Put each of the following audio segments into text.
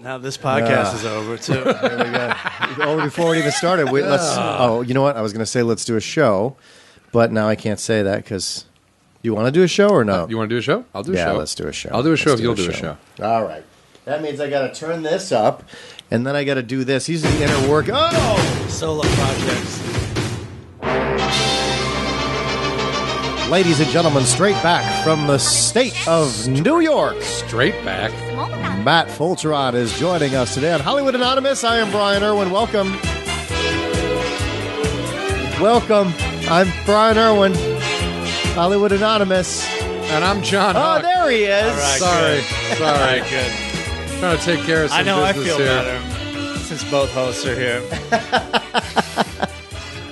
Now this podcast is over, too. There we go. Oh, before we even started, you know what? I was going to say let's do a show, but now I can't say that because you want to do a show or no? You want to do a show? I'll do a show. Yeah, let's do a show. I'll do a show if you'll do a show. All right. That means I got to turn this up, and then I got to do this. These are the inner work. Oh! Solo projects. Ladies and gentlemen, straight back from the state of New York. Straight back. Matt Fulchiron is joining us today on Hollywood Anonymous. I am Bryan Erwin. Welcome. Welcome. I'm Bryan Erwin, Hollywood Anonymous. And I'm John Oh, Huck. there he is. All right, Sorry. Good. Trying to take care of some I know, I business feel here. better since both hosts are here.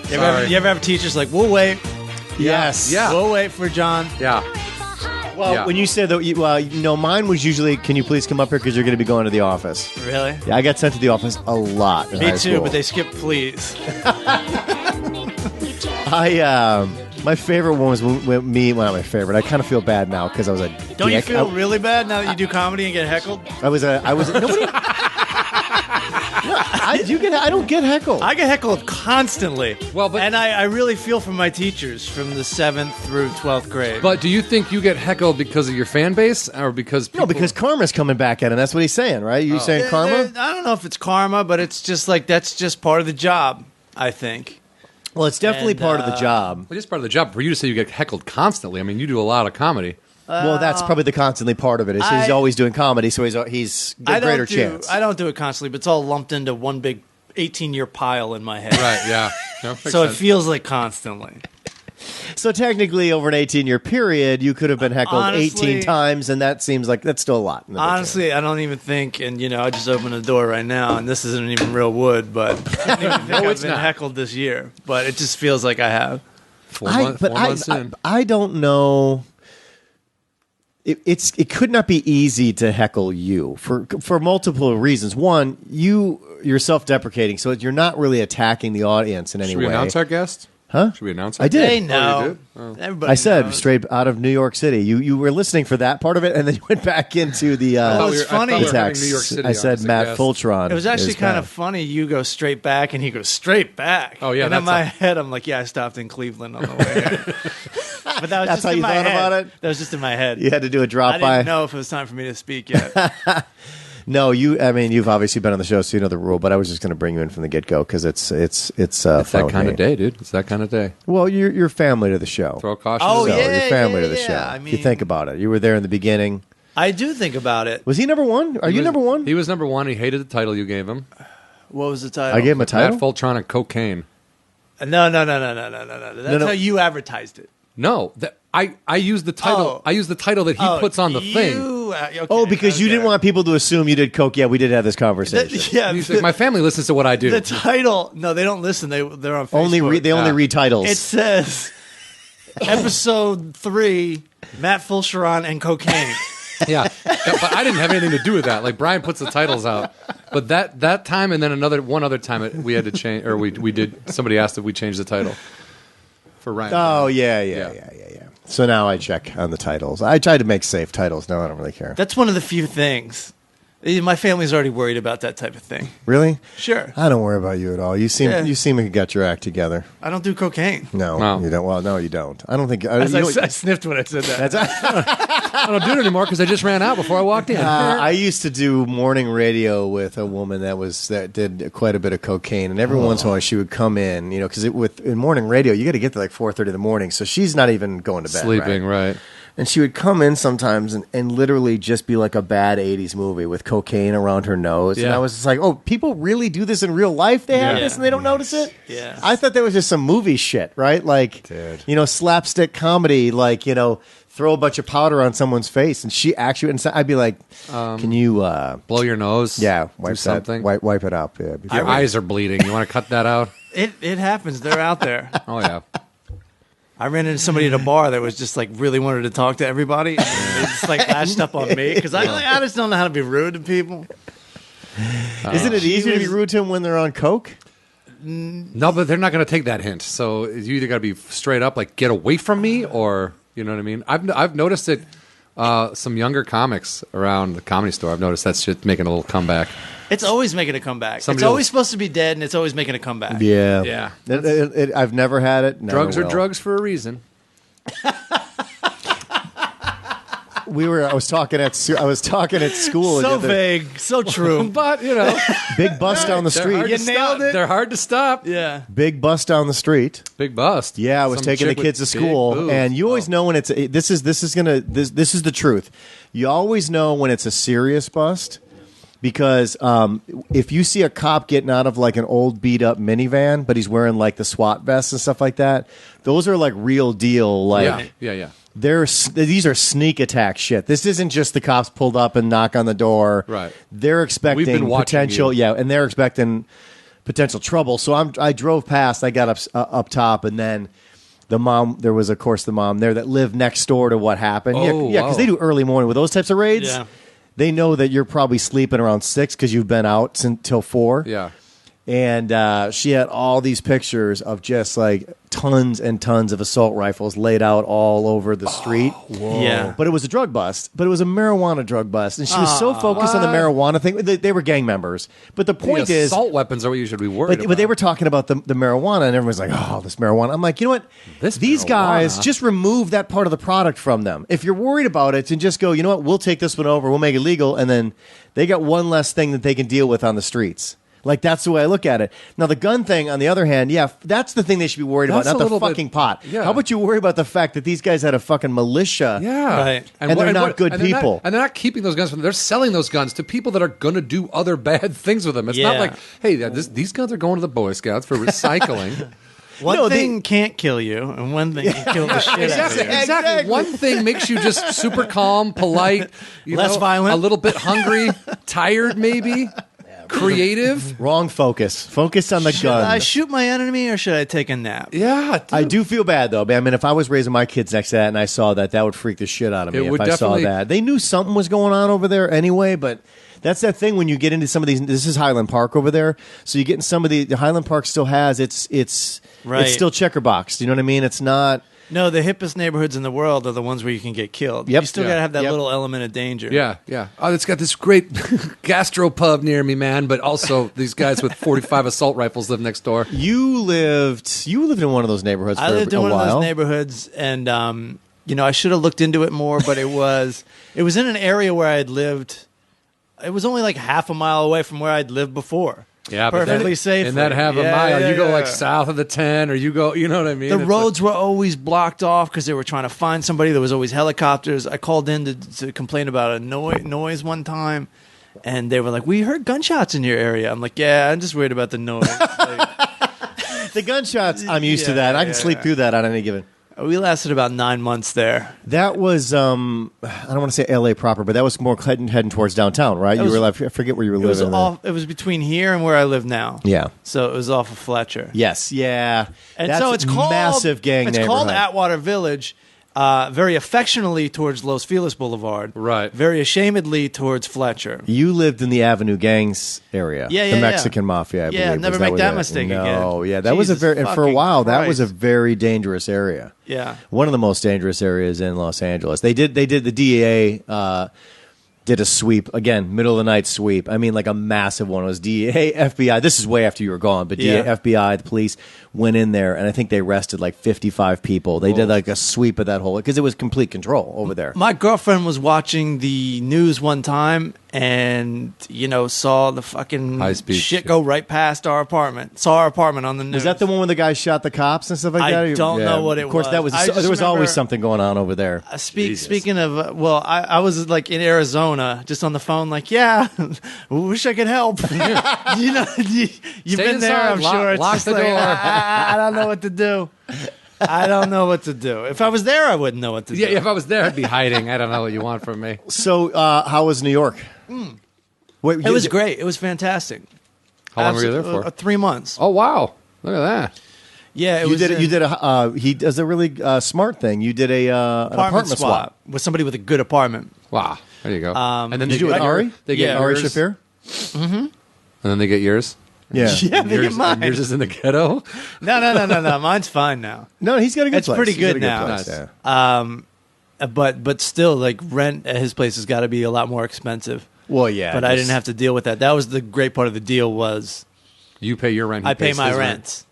Sorry. You ever have teachers like, we'll wait. Yes. Yeah. We'll wait for John. Yeah. Well, Yeah. when you said that, mine was usually, can you please come up here because you're going to be going to the office. Really? Yeah, I got sent to the office a lot in Me high too, school. but they skipped please. My favorite one was when me. Well, not my favorite. I kind of feel bad now because I was a Don't dick. you feel really bad now that you do comedy and get heckled? I was nobody. I don't get heckled. I get heckled constantly. Well, and I really feel for my teachers from the 7th through 12th grade. But do you think you get heckled because of your fan base or because people... No, because karma's coming back at him. That's what he's saying, right? You saying karma? I don't know if it's karma, but it's just like that's just part of the job, I think. Well, it's definitely And, part of the job. Well, just part of the job. For you to say you get heckled constantly, I mean, you do a lot of comedy. Well, that's probably the constantly part of it. Is he's always doing comedy, so he's got greater chance. I don't do it constantly, but it's all lumped into one big 18-year pile in my head. Right, yeah. No, makes So sense. it feels like constantly. So technically, over an 18-year period, you could have been heckled Honestly- 18 times, and that seems like that's still a lot. in the picture. Honestly, I don't even think, and I just opened the door right now, and this isn't even real wood, but I don't even think I've it's been not. heckled this year. But it just feels like I have. Four months in. I don't know. It could not be easy to heckle you for multiple reasons. One, you're self-deprecating, so you're not really attacking the audience in any Should we way. announce our guest? Huh? Should we announce our I did. They Oh, you know. did? Oh. Everybody I said knows. straight out of New York City. You were listening for that part of it, and then you went back into the Well, it's I thought funny. we were having text. New York City I on said as a Matt guest. Fulchiron. It was actually is kind back. of funny. You go straight back, and he goes straight back. Oh, yeah, And in that's my a- head, I'm like, yeah, I stopped in Cleveland on the way here. But that was That's just how in you my thought head. about it? That was just in my head. You had to do a I drop by. didn't know if it was time for me to speak yet. No, you've obviously been on the show, so you know the rule. But I was just going to bring you in from the get go because it's It's fun that with kind me. of day, dude. It's that kind of day. Well, you're family to the show. Throw caution. Oh, to the So wind. yeah. you're family to the yeah. show. I If you mean- think about it, you were there in the beginning. I do think about it. Was he number one? Are He you was- number one? He was number one. He hated the title you gave him. What was the title? I gave him a title. Matt Fulchiron and cocaine. No. That's No. how you advertised it. No, I used the title. Oh. I used the title that he puts on the thing. Okay, Oh, because you okay. didn't want people to assume you did coke. Yeah, we did have this conversation. Yeah, He's like, my family listens to what I do. the title. No, they don't listen. They're on Facebook. They only read titles. It says episode 3: Matt Fulchiron and cocaine. Yeah, but I didn't have anything to do with that. Like Bryan puts the titles out, but that time and then one other time we had to change, or we did. Somebody asked if we changed the title for Ryan. Oh yeah. So now I check on the titles. I tried to make safe titles. No, I don't really care. That's one of the few things. My family's already worried about that type of thing. Really? Sure, I don't worry about you at all. You seem Yeah. like you got your act together. I don't do cocaine. No, No. you don't. Well, no, you don't. I don't think. As you I sniffed when I said that. I don't do it anymore because I just ran out before I walked in. I used to do morning radio with a woman that did quite a bit of cocaine, and every once in a while she would come in, because in morning radio you got to get there like 4:30 in the morning, so she's not even going to bed, Sleeping, right? right? And she would come in sometimes and literally just be like a bad 80s movie with cocaine around her nose. And Yeah. I was just like, oh, people really do this in real life? They have Yeah. this and they don't notice it? Yeah. I thought that was just some movie shit, right? Like, Dude. slapstick comedy, like, throw a bunch of powder on someone's face. And she actually, and I'd be like, can you, Blow your nose. wipe do that, something. wipe it up. Yeah, Your eyes are bleeding. You want to cut that out? It happens. They're out there. Oh yeah. I ran into somebody at a bar that was just like really wanted to talk to everybody. And they just like latched up on me because I just don't know how to be rude to people. Isn't it easier to be rude to them when they're on coke? No, but they're not going to take that hint. So you either got to be straight up, like get away from me, or you know what I mean. I've noticed it some younger comics around the Comedy Store. I've noticed that shit making a little comeback. It's always making a comeback. Somebody it's always else- supposed to be dead, and it's always making a comeback. Yeah. Yeah. I've never had it. Never Drugs are will. drugs for a reason. I was talking at school. So the other- vague, so true. But, you know. Big bust down the they're street. hard You to nailed stop. it. They're hard to stop. Yeah. Big bust down the street. Big bust. Yeah, I was Some taking the chick kids to with big school, boobs. and you always know when it's this is the truth. You always know when it's a serious bust because if you see a cop getting out of like an old beat up minivan, but he's wearing like the SWAT vests and stuff like that, those are like real deal. Like Yeah. these are sneak attack shit. This isn't just the cops pulled up and knock on the door. Right. They're expecting We've been watching potential. you. Yeah, and they're expecting potential trouble. So I drove past. I got up top, and then the mom. There was, of course, the mom there that lived next door to what happened. Oh, yeah, because wow. they do early morning with those types of raids. Yeah. They know that you're probably sleeping around 6 because you've been out until 4. Yeah. And she had all these pictures of just like tons and tons of assault rifles laid out all over the street. Yeah. But it was a drug bust. But it was a marijuana drug bust. And she was so focused on the marijuana thing. They were gang members. But the point The is, assault weapons are what you should be worried about. but they were talking about the marijuana, and everyone's like, oh, this marijuana. I'm like, you know what? These guys, marijuana. just remove that part of the product from them. If you're worried about it, and just go, you know what? We'll take this one over. We'll make it legal. And then they got one less thing that they can deal with on the streets. Like, that's the way I look at it. Now, the gun thing, on the other hand, yeah, that's the thing they should be worried about, That's not a the little bit- fucking pot. yeah. How about you worry about the fact that these guys had a fucking militia? Yeah. Right. And they're not good and they're people. and they're not keeping those guns from them. They're selling those guns to people that are going to do other bad things with them. It's not Yeah. like, hey, these guns are going to the Boy Scouts for recycling. One thing can't kill you, and one thing can kill the shit out of you. Exactly. One thing makes you just super calm, polite, Less violent. a little bit hungry, tired maybe, creative. Wrong focus. Focus on the Should gun. I shoot my enemy or should I take a nap? Yeah, dude. I do feel bad though, man. I mean, if I was raising my kids next to that and I saw that, that would freak the shit out of me. It If would I saw definitely- that, they knew something was going on over there anyway. But that's that thing when you get into some of these. This is Highland Park over there, so you get in some of the Highland Park still has it's Right. still checkerboxed. You know what I mean? It's not. No, the hippest neighborhoods in the world are the ones where you can get killed. Yep. You still Yeah. got to have that Yep. little element of danger. Yeah. Oh, it's got this great gastropub near me, man. But also, these guys with 45 assault rifles live next door. You lived in one of those neighborhoods for I lived in a one while. of those neighborhoods, and I should have looked into it more, but it was in an area where I'd lived. It was only like half a mile away from where I'd lived before. Yeah, but perfectly safe. in that half a mile, you go like south of the 10, or you go, you know what I mean? The It's roads were always blocked off because they were trying to find somebody. There was always helicopters. I called in to complain about a noise one time, and they were like, "We heard gunshots in your area." I'm like, "Yeah, I'm just worried about the noise." The gunshots, I'm used to that. I can sleep through that on any given. We lasted about 9 months there. That was I don't want to say L.A. proper, but that was more heading towards downtown, right? You was- were like, I forget where you were It was living. it was between here and where I live now. Yeah. So it was off of Fletcher. Yes. Yeah. And That's so it's called massive gang It's neighborhood. called Atwater Village, very affectionately towards Los Feliz Boulevard, Right. Very ashamedly towards Fletcher. You lived in the Avenue Gangs area. Yeah, the yeah, Mexican mafia, I Yeah, believe. never Was make where that they- mistake no, again. yeah, that was a Jesus very, and for a fucking while, that was a Christ. very dangerous area. Yeah. One of the most dangerous areas in Los Angeles. They did the DEA did a sweep again, middle of the night sweep. I mean, like a massive one. It was DEA, FBI. This is way after you were gone, but DEA, Yeah. FBI, the police went in there, and I think they arrested like 55 people. They did like a sweep of that whole because it was complete control over there. My girlfriend was watching the news one time and, saw the fucking High-speed shit shit. go right past our apartment. Saw our apartment on the news. Was that the one where the guy shot the cops and stuff like I that? don't know what it Of course, that was. was. I just There was remember- always something going on over there. Speaking of, I was like in Arizona, just on the phone, like, yeah, wish I could help. You've Stay been there, inside, I'm sure. It's lock just the like, door. I don't know what to do. I don't know what to do. If I was there, I wouldn't know what to do. Yeah, if I was there, I'd be hiding. I don't know what you want from me. So, how was New York? Wait, It was great. It was fantastic. How long were you there for? 3 months. Oh, wow. Look at that. Yeah, it You was did. You did a. He does a really smart thing. You did an apartment swap. with somebody with a good apartment. Wow. There you go. And then Did you do it with Ari? They get Yeah. Ari yours, Shafir. and then they get yours. Yeah. Yeah, they yours, get mine. yours is in the ghetto. No. Mine's fine now. No, he's got a good It's place. pretty He's got a good now. place, Nice. yeah. but still, like rent at his place has got to be a lot more expensive. Well, yeah. But I didn't have to deal with that. That was the great part of the deal was You pay your rent. I pay my rent.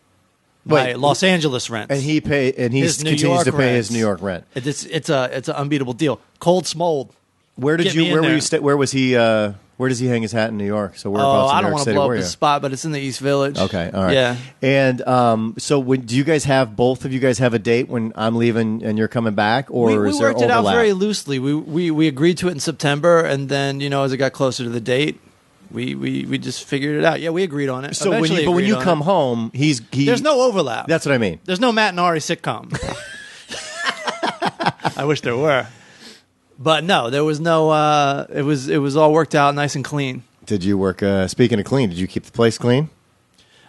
My Los Angeles rent. And he His New continues York to pay rents. his New York rent. It's an unbeatable deal. Cold Smold. Where did Get me you? in Where were there. you? Where was he? Where does he hang his hat in New York? So Oh, whereabouts I in New don't York want to City blow up were his you? spot, but it's in the East Village. Okay, all right. Yeah. And so, do you guys have both of you guys have a date when I'm leaving and you're coming back, or We is there worked it out overlap? very loosely. We agreed to it in September, and then as it got closer to the date, we just figured it out. Yeah, we agreed on it. So when Eventually you agreed on come it. home, There's no overlap. That's what I mean. There's no Matt and Ari sitcom. I wish there were, but no, there was no. It was all worked out nice and clean. Did you work? Speaking of clean, did you keep the place clean?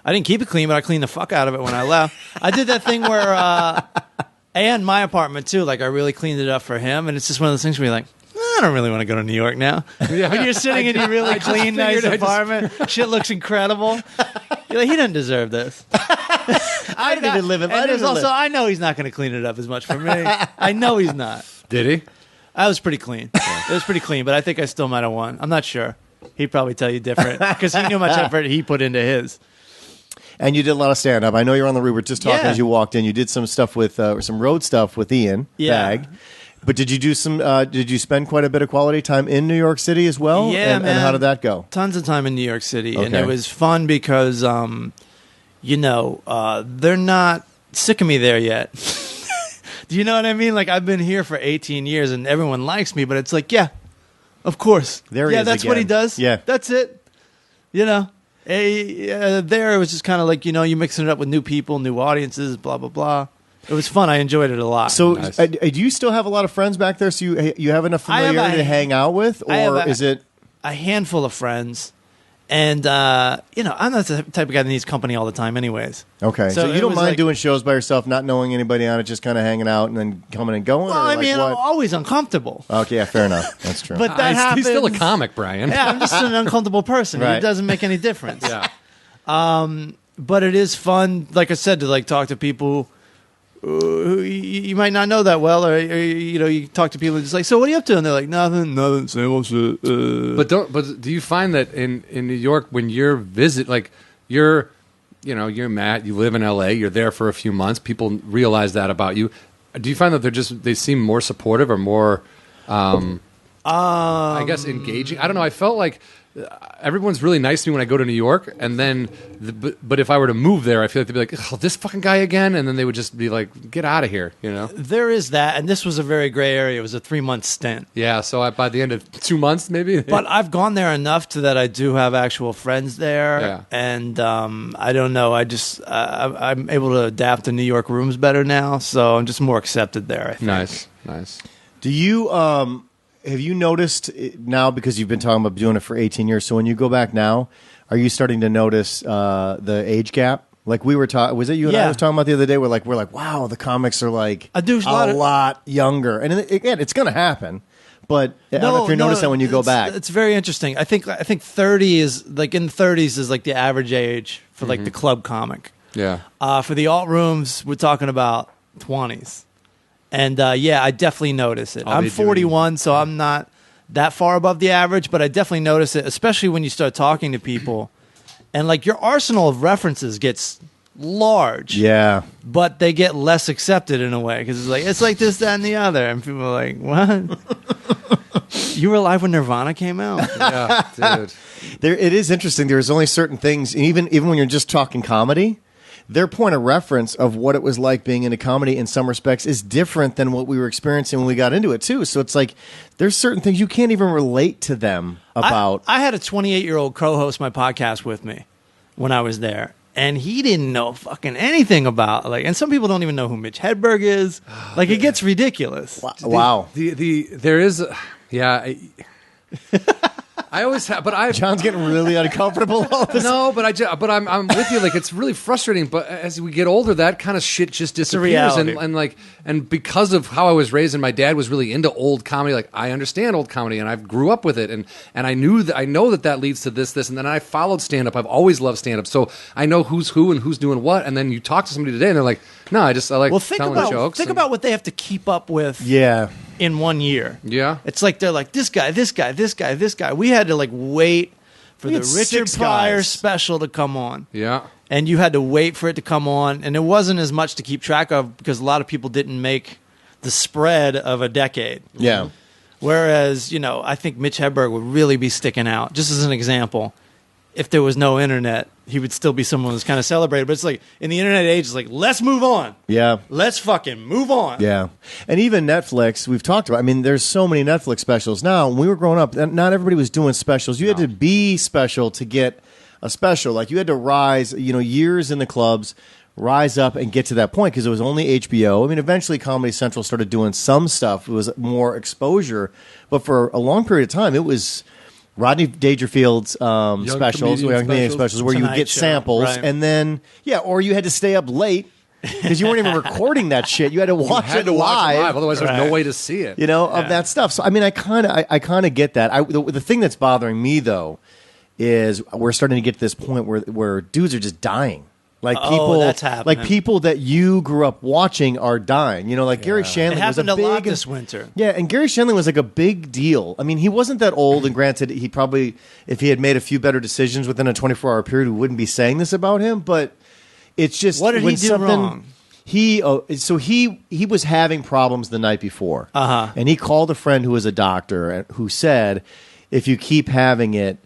I didn't keep it clean, but I cleaned the fuck out of it when I left. I did that thing where, and my apartment too. Like I really cleaned it up for him, and it's just one of those things where you're like, I don't really want to go to New York now. When you're sitting in your really clean, nice apartment, shit looks incredible. You're like, he doesn't deserve this. I didn't even live it. And there's also, I know he's not going to clean it up as much for me. I know he's not. Did he? I was pretty clean. It was pretty clean, but I think I still might have won. I'm not sure. He'd probably tell you different because he knew how much effort he put into his. And you did a lot of stand up. I know you're on the road. We were just talking as you walked in. You did some stuff with some road stuff with Ian Bag. But did you do some? Did you spend quite a bit of quality time in New York City as well? Yeah, and man. how did that go? Tons of time in New York City, and Okay. it was fun because, they're not sick of me there yet. Do you know what I mean? Like I've been here for 18 years, and everyone likes me, but it's like, yeah, of course, There he is that's what he again. does. Yeah. that's it. There it was just kind of like you mixing it up with new people, new audiences, blah blah blah. It was fun. I enjoyed it a lot. So, Nice. do you still have a lot of friends back there? So you have enough I have familiarity to a- hang out with, I have or a- is it? a handful of friends, and I'm not the type of guy that needs company all the time, anyways. Okay, so it you don't was mind like- doing shows by yourself, not knowing anybody on it, just kind of hanging out and then coming and going? Well, or I like mean, I'm what? always uncomfortable. Okay, yeah, fair enough. That's true. But that happens. He's still a comic, Brian. Yeah, I'm just an uncomfortable person. Right. It doesn't make any difference. Yeah. But it is fun, like I said, to like talk to people who you might not know that well, or you talk to people and just like, so what are you up to? And they're like, nothing, same old shit. But do you find that in New York when you're you're Matt, you live in LA, you're there for a few months, people realize that about you. Do you find that they seem more supportive or more I guess engaging? I don't know. I felt like everyone's really nice to me when I go to New York, and then but if I were to move there, I feel like they'd be like, oh, this fucking guy again, and then they would just be like, get out of here, There is that, and this was a very gray area. It was a 3-month stint. Yeah, so by the end of 2 months, maybe. But I've gone there enough to that I do have actual friends there, Yeah. and I don't know. I just I'm able to adapt to New York rooms better now, so I'm just more accepted there. I think. Nice. Do you have you noticed now, because you've been talking about doing it for 18 years? So when you go back now, are you starting to notice the age gap? Like we were talking, was it you and I Yeah. was talking about the other day? We're like, wow, the comics are like I do a lot younger, and again, it's going to happen. But I don't know if you notice that when you go back. It's very interesting. I think 30 is like in the 30s is like the average age for like the club comic. Yeah. For the alt rooms, we're talking about 20s. And yeah, I definitely notice it. Are I'm they 41, so I'm not that far above the average, but I definitely notice it, especially when you start talking to people. And like your arsenal of references gets large. Yeah. But they get less accepted in a way because it's like this, that, and the other. And people are like, what? You were alive when Nirvana came out? Yeah, dude. It is interesting. There's only certain things, even when you're just talking comedy, their point of reference of what it was like being into comedy in some respects is different than what we were experiencing when we got into it too. So it's like there's certain things you can't even relate to them about. I had a 28-year-old co-host my podcast with me when I was there, and he didn't know fucking anything about and some people don't even know who Mitch Hedberg is. Like it gets ridiculous. Wow. There is I always have, but I John's getting really uncomfortable all this. no, but I'm with you. Like it's really frustrating. But as we get older, that kind of shit just disappears. reality. And because of how I was raised, and my dad was really into old comedy. Like I understand old comedy, and I grew up with it, and I know that leads to this, and then I followed stand up. I've always loved stand up, so I know who's who and who's doing what. And then you talk to somebody today, and they're like, "No, I like Well, think telling jokes." about what they have to keep up with. Yeah. in 1 year. Yeah. It's like they're like, this guy, this guy, this guy, this guy. We had to like wait for We the had Richard 6 Pryor guys. special to come on. Yeah. And you had to wait for it to come on. And it wasn't as much to keep track of because a lot of people didn't make the spread of a decade. Yeah. Whereas, I think Mitch Hedberg would really be sticking out. Just as an example, if there was no internet, he would still be someone who's kind of celebrated. But it's like, in the internet age, it's like, let's move on. Yeah. Let's fucking move on. Yeah. And even Netflix, we've talked about, I mean, there's so many Netflix specials. Now, when we were growing up, not everybody was doing specials. You had to be special to get a special. Like, you had to rise, years in the clubs, rise up and get to that point because it was only HBO. I mean, eventually Comedy Central started doing some stuff. It was more exposure. But for a long period of time, it was Rodney Dangerfield's specials, young comedian specials, where you would Tonight get Show, samples. right. And then, or you had to stay up late because you weren't even recording that shit. You had to watch Had it to watch it live, live. otherwise there's no way to see it. Of that stuff. So I mean, I kind of get that. The thing that's bothering me though is we're starting to get to this point where dudes are just dying. Like people, that's happening. like people that you grew up watching are dying. Like Gary Shandling It happened was a a lot big this winter. Yeah, and Gary Shandling was like a big deal. I mean, he wasn't that old, and granted, he probably, if he had made a few better decisions within a 24-hour period, we wouldn't be saying this about him. But it's just What did when he do something- wrong? He was having problems the night before, and he called a friend who was a doctor who said, if you keep having it,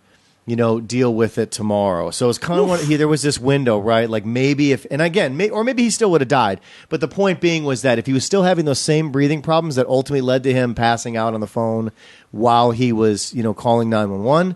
deal with it tomorrow. So it's kind of there was this window, right? Like maybe or maybe he still would have died. But the point being was that if he was still having those same breathing problems that ultimately led to him passing out on the phone while he was, calling 911,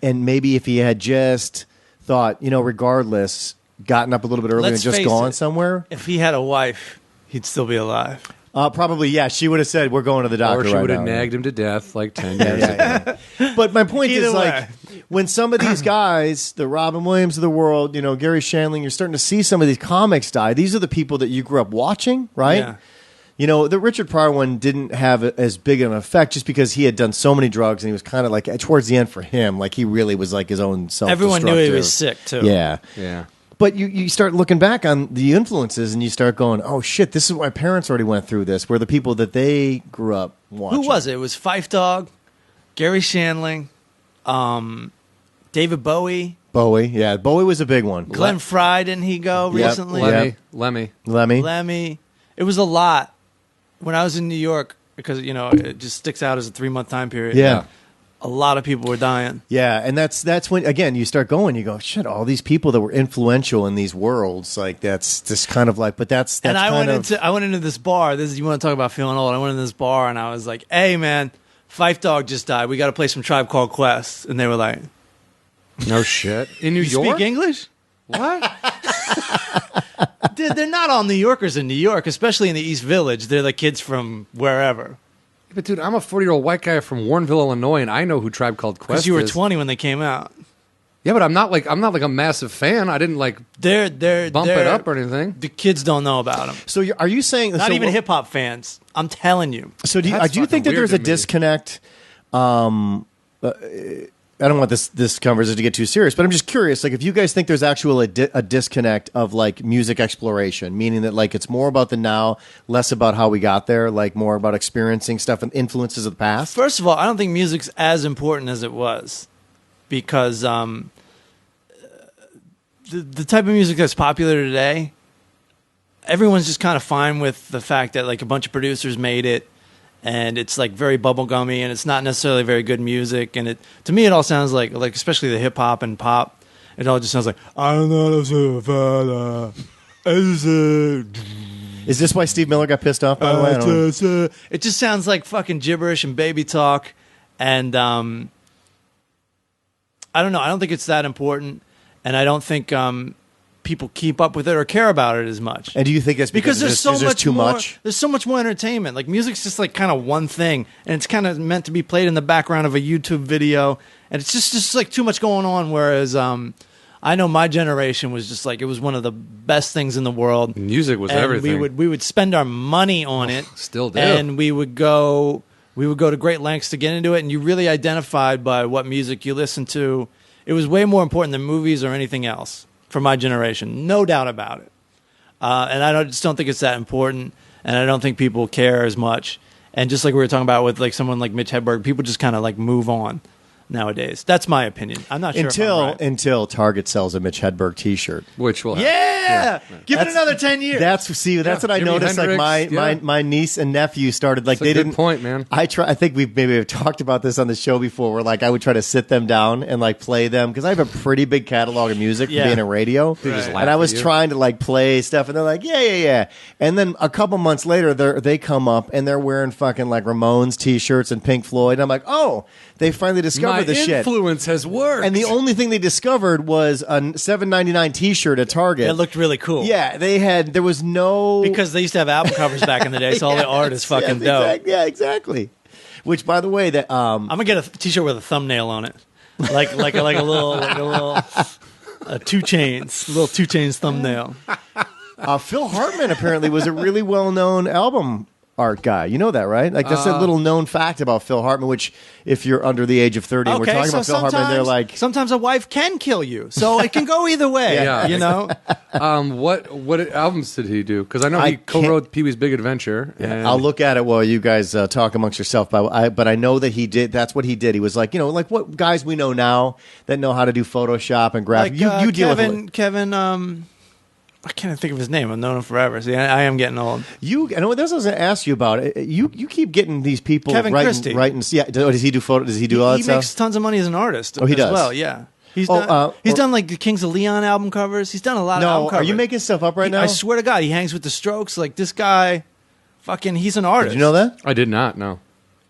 and maybe if he had just thought, regardless, gotten up a little bit earlier Let's and just face gone it. somewhere. If he had a wife, he'd still be alive. Probably, yeah. She would have said, "We're going to the doctor." Or she right would have now." nagged him to death like 10 years ago. Yeah. But my point Either is, like, way. when some of these guys, the Robin Williams of the world, Gary Shandling, you're starting to see some of these comics die. These are the people that you grew up watching, right? Yeah. The Richard Pryor one didn't have as big of an effect just because he had done so many drugs and he was kind of like, towards the end for him, like he really was like his own self. Everyone knew he was sick, too. Yeah. Yeah. But you start looking back on the influences and you start going, oh, shit, this is my parents already went through this, were the people that they grew up watching. Who was it? It was Fife Dog, Gary Shandling, David Bowie, Bowie, yeah. Bowie was a big one. Glenn Fry, didn't he go Yep. recently? Lemmy. Lemmy. Lemmy. It was a lot. When I was in New York, because, it just sticks out as a 3-month time period. Yeah. A lot of people were dying. Yeah, and that's when, again, you start going, you go, shit, all these people that were influential in these worlds, like, that's just kind of like, but that's And I kind went into this bar. You want to talk about feeling old? I went into this bar and I was like, "Hey, man, Fife Dog just died. We got to play some Tribe Called Quest." And they were like, No shit. In New "You York? speak English?" What? Dude, they're not all New Yorkers in New York, especially in the East Village. They're like kids from wherever. But dude, I'm a 40-year-old white guy from Warrenville, Illinois, and I know who Tribe Called Quest Because you were is. 20 when they came out. Yeah, but I'm not like a massive fan. I didn't like They're bump it up or anything. The kids don't know about them. So are you saying Not so even what- hip hop fans. I'm telling you. So do you That's think that fucking there's a weird to me. disconnect? I don't want this conversation to get too serious, but I'm just curious. Like, if you guys think there's actually a disconnect of like music exploration, meaning that like it's more about the now, less about how we got there, like more about experiencing stuff and influences of the past. First of all, I don't think music's as important as it was, because the type of music that's popular today, everyone's just kind of fine with the fact that like a bunch of producers made it, and it's like very bubblegummy, and it's not necessarily very good music. And to me, it all sounds like especially the hip hop and pop, it all just sounds like I'm not a father. Is this why Steve Miller got pissed off? By the way, I don't know. It just sounds like fucking gibberish and baby talk, and I don't know. I don't think it's that important, and I don't think people keep up with it or care about it as much. And do you think that's because there's so much too more, much? There's so much more entertainment. Like music's just like kind of one thing, and it's kind of meant to be played in the background of a YouTube video, and it's just like too much going on. Whereas I know my generation was just like it was one of the best things in the world. Music was and everything. We would spend our money on it, Still do. and we would go to great lengths to get into it, and you really identified by what music you listened to. It was way more important than movies or anything else for my generation, no doubt about it. And I just don't think it's that important, and I don't think people care as much. And just like we were talking about with like someone like Mitch Hedberg, people just kind of like move on nowadays. That's my opinion. I'm not sure until Target sells a Mitch Hedberg T-shirt, which will give it another 10 years. That's what I Jimi noticed. Hendrix, like my niece and nephew started like That's they a good didn't. point, man. I think we maybe have talked about this on the show before. Where like I would try to sit them down and like play them because I have a pretty big catalog of music from being in radio, just laugh and I at was you. trying to like play stuff, and they're like, yeah. And then a couple months later, they come up and they're wearing fucking like Ramones T-shirts and Pink Floyd. And I'm like, oh, they finally discovered the shit. Influence has worked. And the only thing they discovered was a $7.99 T-shirt at Target. It looked really cool. Yeah, there was no... Because they used to have album covers back in the day, so all the art is fucking dope. Exactly. Which, by the way, that I'm gonna get a T-shirt with a thumbnail on it, like a little 2 Chainz, little 2 Chainz thumbnail. Phil Hartman apparently was a really well-known album art guy. You know that, right? Like that's a little known fact about Phil Hartman. Which, if you're under the age of 30, and we're talking about Phil Hartman, they're like sometimes a wife can kill you, so it can go either way. You know. What albums did he do? Because I know he co-wrote Pee-wee's Big Adventure. And I'll look at it while you guys talk amongst yourself. But I know that he did. That's what he did. He was like, like what guys we know now that know how to do Photoshop and graphic. You deal with Kevin. I can't think of his name. I've known him forever. See, I am getting old. I know what this was going to ask you about. You keep getting these people Kevin Christie. writing. Yeah, does he do photo? Does he do all that He stuff? makes tons of money as an artist. Oh, he does. Well, yeah. He's done like the Kings of Leon album covers. He's done a lot of album covers. Are you making stuff up right now? I swear to God, he hangs with the Strokes. Like this guy, fucking, he's an artist. Did you know that? I did not know.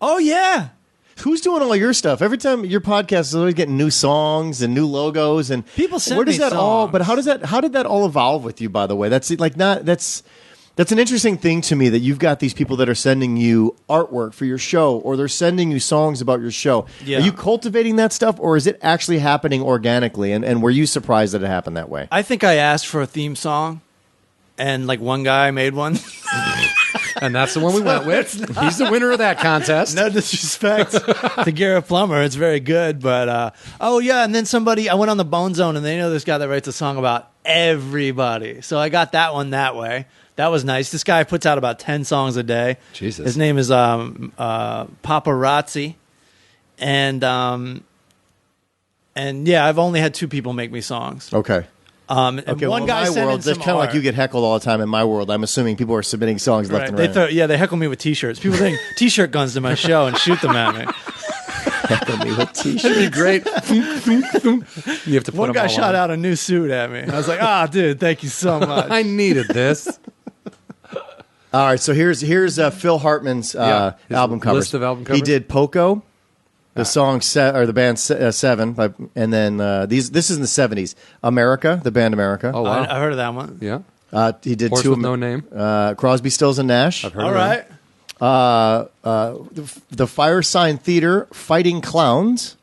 Oh yeah. Who's doing all your stuff? Every time your podcast is always getting new songs and new logos and people send where does me that all? songs. But how did that all evolve with you? By the way, that's an interesting thing to me that you've got these people that are sending you artwork for your show or they're sending you songs about your show. Yeah. Are you cultivating that stuff or is it actually happening organically? And were you surprised that it happened that way? I think I asked for a theme song, and like one guy made one. And that's the one we went with. He's the winner of that contest. No disrespect to Garrett Plummer. It's very good. But, and then I went on the Bone Zone, and they know this guy that writes a song about everybody. So I got that one that way. That was nice. This guy puts out about 10 songs a day. Jesus. His name is Paparazzi. And I've only had 2 people make me songs. Okay. And one guy sent in it's some kind of like you get heckled all the time. In my world, I'm assuming people are submitting songs left and right. They heckle me with T-shirts. People bring T-shirt guns to my show and shoot them at me. Heckle me with T-shirts. That'd be great. You have to put One them guy all shot on. out a new suit at me. I was like, dude, thank you so much. I needed this. All right, so here's Phil Hartman's his album covers. list of album covers? He did Poco, the song or the band Seven, and then this is in the '70s. America, the band America. Oh wow, I heard of that one. yeah. He did Horse 2 with no name. Crosby, Stills, and Nash. I've heard All of right. The Fire Sign Theater, Fighting Clowns.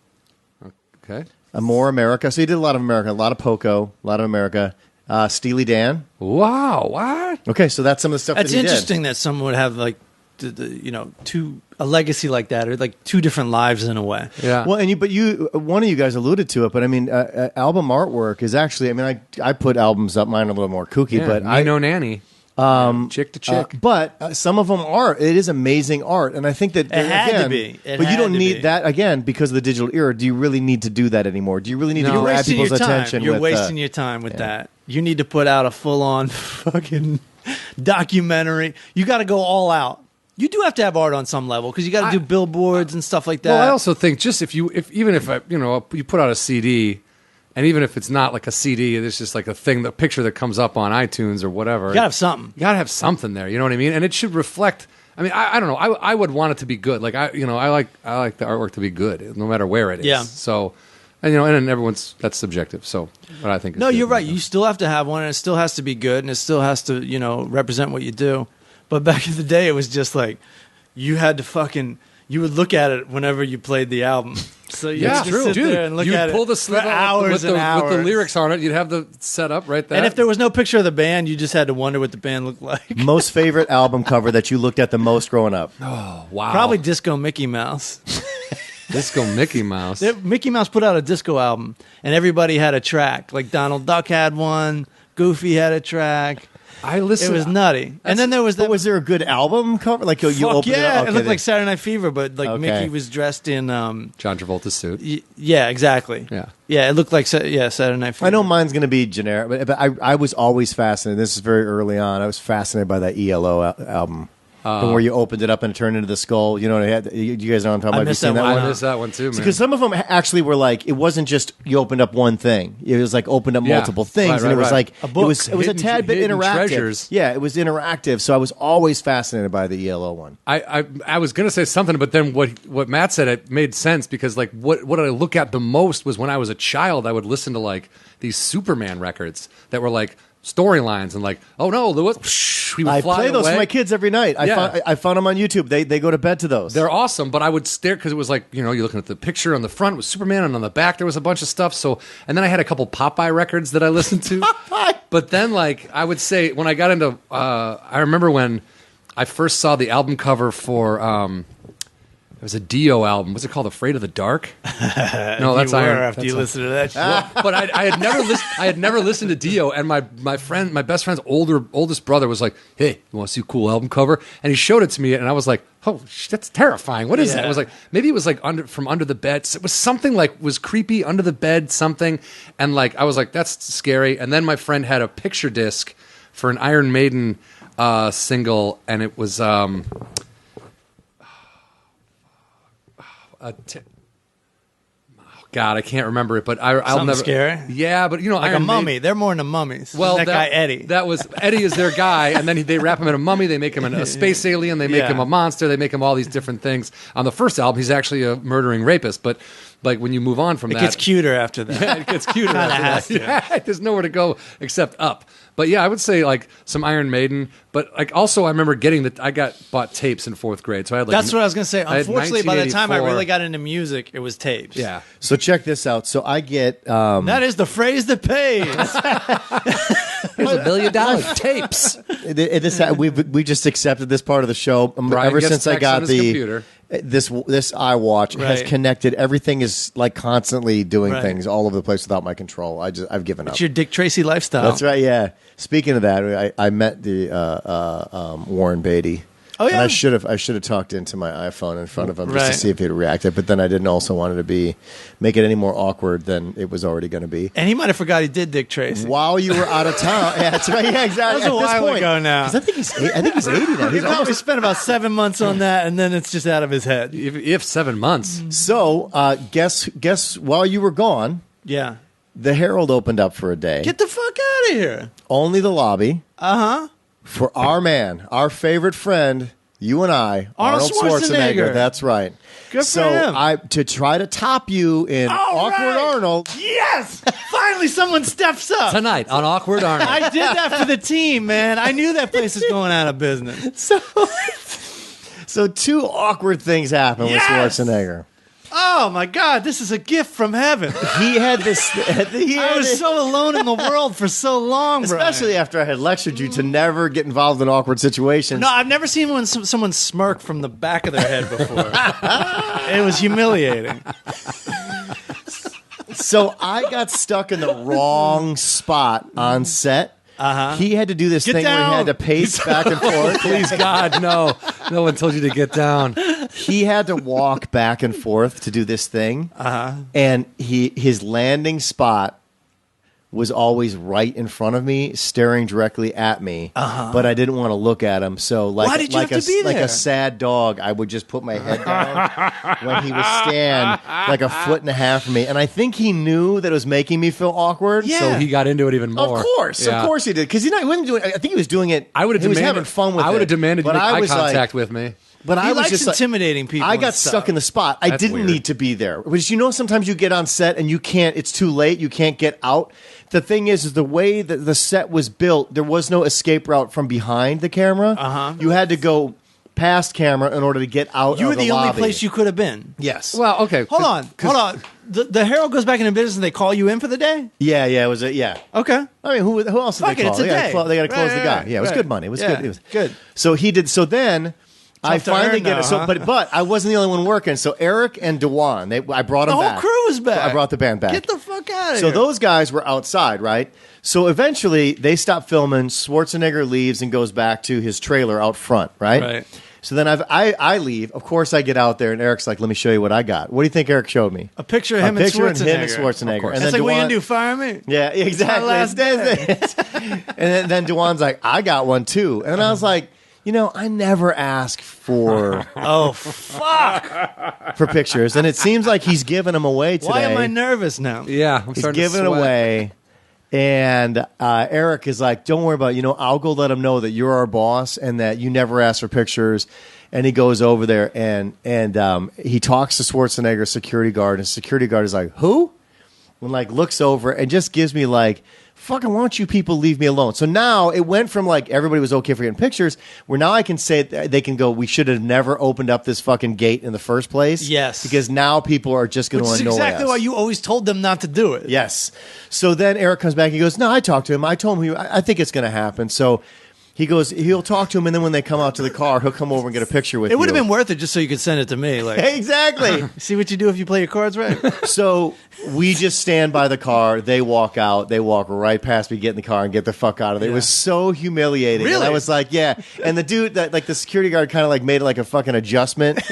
them. Okay. More America. So he did a lot of America, a lot of Poco, a lot of America. Steely Dan. Wow. What? Okay, so that's some of the stuff That's that he interesting that someone would have like, a legacy like that, or like 2 different lives in a way. Yeah. Well, one of you guys alluded to it, but I mean, album artwork is actually. I mean, I put albums up. Mine are a little more kooky, Yeah, but I know Nanny. Chick to chick. but some of them are. It is amazing art, and I think that It had to again, be. It but you had don't to need be. that again because of the digital era. Do you really need to do that anymore? Do you really need to No. grab Wasting people's your time. attention? You're with, wasting your time with that. You need to put out a full-on fucking documentary. You got to go all out. You do have to have art on some level because you got to do billboards and stuff like that. Well, I also think just if you put out a CD, and even if it's not like a CD, it's just like the picture that comes up on iTunes or whatever. You got to have something. You got to have something there. You know what I mean? And it should reflect. I mean, I don't know. I would want it to be good. Like I like the artwork to be good, no matter where it is. Yeah. So, and then that's subjective. So, what I think. Is No, good. you're right. You still have to have one, and it still has to be good, and it still has to, represent what you do. But back in the day, it was just like you had to you would look at it whenever you played the album. So you Yeah, had to true. sit Dude, there and look you'd at it pull the for sleeve out hours with and hours. the lyrics on it. You'd have the setup right there. And if there was no picture of the band, you just had to wonder what the band looked like. Most favorite album cover that you looked at the most growing up? oh wow, Probably Disco Mickey Mouse. Disco Mickey Mouse. Mickey Mouse put out a disco album, and everybody had a track. Like Donald Duck had one, Goofy had a track. I listened. It was nutty. And then there was But was there a good album cover? Like you Fuck opened yeah, it up? it looked like Saturday Night Fever, but like Okay. Mickey was dressed in. John Travolta's suit. Yeah, exactly. Yeah. It looked like Saturday Night Fever. I know mine's going to be generic, but I was always fascinated. This is very early on. I was fascinated by that ELO album. And where you opened it up and it turned into the skull. You know what I had? You guys know what I'm talking about? Have you missed seen that that one. one? I missed that one too, man. Because some of them actually were like, it wasn't just you opened up one thing. It was like opened up multiple things, and it was like A book. it was a tad bit Hidden interactive. treasures. Yeah, it was interactive. So I was always fascinated by the ELO one. I was gonna say something, but then what Matt said, it made sense because like what I look at the most was when I was a child, I would listen to like these Superman records that were like storylines and like, oh no, Lewis, we would I fly play those away. for my kids every night. Yeah. I found them on YouTube. They go to bed to those. They're awesome, but I would stare because it was like, you're looking at the picture on the front with Superman, and on the back there was a bunch of stuff. So, and then I had a couple Popeye records that I listened to. But then, like, I would say when I got into, I remember when I first saw the album cover for, it was a Dio album. What's it called? Afraid of the Dark? No, that's Beware Iron. after you listen to that shit. But I had never listened to Dio, and my best friend's oldest brother was like, "Hey, you want to see a cool album cover?" And he showed it to me, and I was like, "Oh, that's terrifying! What is that?" I was like, maybe it was like from under the bed. It was something like was creepy under the bed, something, and like I was like, "That's scary." And then my friend had a picture disc for an Iron Maiden single, and it was. God, I can't remember it, but I'll Something never. scary? Yeah, but Like Iron a mummy. Maiden- They're more into mummies. Well, that guy Eddie. That was Eddie is their guy, and then they wrap him in a mummy. They make him a space alien. They make Yeah. him a monster. They make him all these different things. On the first album, he's actually a murdering rapist, but like when you move on from it that, gets cuter after that. Yeah, it gets cuter. after has that. Yeah, there's nowhere to go except up. But yeah, I would say like some Iron Maiden. But like also, I remember bought tapes in fourth grade, so I had like That's what I was going to say. I had Unfortunately, by the time I 1984. really got into music, it was tapes. Yeah. So check this out. So I get That is the phrase that pays. Here's $1 million tapes. we just accepted this part of the show Brian ever gets since I text got on his the computer. this iWatch has Right. connected. Everything is like constantly doing Right. things all over the place without my control. I've given up. It's your Dick Tracy lifestyle. That's right. Yeah. Speaking of that, I met the Warren Beatty. Oh, yeah? And I should have talked into my iPhone in front of him just Right. to see if he'd reacted. But then I didn't also want it to make it any more awkward than it was already going to be. And he might have forgot he did Dick Tracy. While you were out of town, yeah, that's right. Yeah, exactly. That was a At this while point, ago now. 'cause I think he's 80 now. He He's probably almost, spent about 7 months on that, and then it's just out of his head. If 7 months. so guess while you were gone, Yeah. the Herald opened up for a day. Get the fuck out of here. Only the lobby Uh-huh. for our man, our favorite friend. You and I, Arnold Schwarzenegger. That's right. Good for so him. to try to top you in All awkward right. Arnold. Yes! Finally someone steps up. Tonight on Awkward Arnold. I did that for the team, man. I knew that place was going out of business. So two awkward things happened Yes! with Schwarzenegger. Oh, my God. This is a gift from heaven. He had this. I was so alone in the world for so long, Brian. especially after I had lectured you to never get involved in awkward situations. No, I've never seen someone smirk from the back of their head before. It was humiliating. So I got stuck in the wrong spot on set. Uh-huh. He had to do this Get thing where he down. had to pace back and forth. Please God, no. No one told you to get down. He had to walk back and forth to do this thing. And his landing spot was always right in front of me, staring directly at me. But I didn't want to look at him. So Why did you have to be like there? a sad dog, I would just put my head down when he would stand like a foot and a half from me. And I think he knew that it was making me feel awkward. Yeah. So he got into it even more. Of course he did. Because he wasn't doing. I think he was doing it. I would have he was demanded. having fun with it. I would have demanded you But make I eye was contact like, with me. But He I was likes just like, intimidating people. I and got stuff. stuck in the spot. I That's didn't weird. need to be there. Because sometimes you get on set and you can't. It's too late. You can't get out. The thing is the way that the set was built, there was no escape route from behind the camera. You had to go past camera in order to get out. You were of the only lobby. place you could have been. Yes. Well, okay. Hold on. The Herald goes back into business and they call you in for the day? Yeah. It was a yeah. Okay. I mean, who else did Fuck they it, call? it's a day. They got to close the guy. Right, Yeah, it was right. good money. It was Yeah, good. It was good. So he did. So then I to finally earn get now, it. So, huh? but I wasn't the only one working. So Eric and Dewan, I brought them The back. whole crew was back. I brought the band back. Get the fuck out of So here. those guys were outside, right? So eventually they stop filming. Schwarzenegger leaves and goes back to his trailer out front, right? Right. So then I leave. Of course, I get out there, and Eric's like, "Let me show you what I got." What do you think Eric showed me? A picture of him and Schwarzenegger. And It's then like, what you Dewan- gonna do, fire me? Yeah, exactly. last day. And then Dewan's like, "I got one too," and I was like, I never ask for Oh, fuck. for pictures, and it seems like he's giving them away today. Why am I nervous now? Yeah, I'm He's starting giving to it sweat. away. And Eric is like, don't worry about it. I'll go let him know that you're our boss and that you never ask for pictures. And he goes over there and he talks to Schwarzenegger's security guard. And security guard is like, who? And looks over and just gives me fucking, why don't you people leave me alone? So now it went from everybody was okay for getting pictures, where now I can say they can go, we should have never opened up this fucking gate in the first place. Yes. Because now people are just going Which to is annoy exactly us. why you always told them not to do it. Yes. So then Eric comes back and he goes, no, I talked to him. I told him, I think it's going to happen. So he goes, he'll talk to him, and then when they come out to the car, he'll come over and get a picture with you. It would have been worth it just so you could send it to me. Exactly. See what you do if you play your cards right. So we just stand by the car. They walk out. They walk right past me, get in the car, and get the fuck out of there. It was so humiliating. Really? And I was like, yeah. And the dude, the security guard kind of made it a fucking adjustment. suck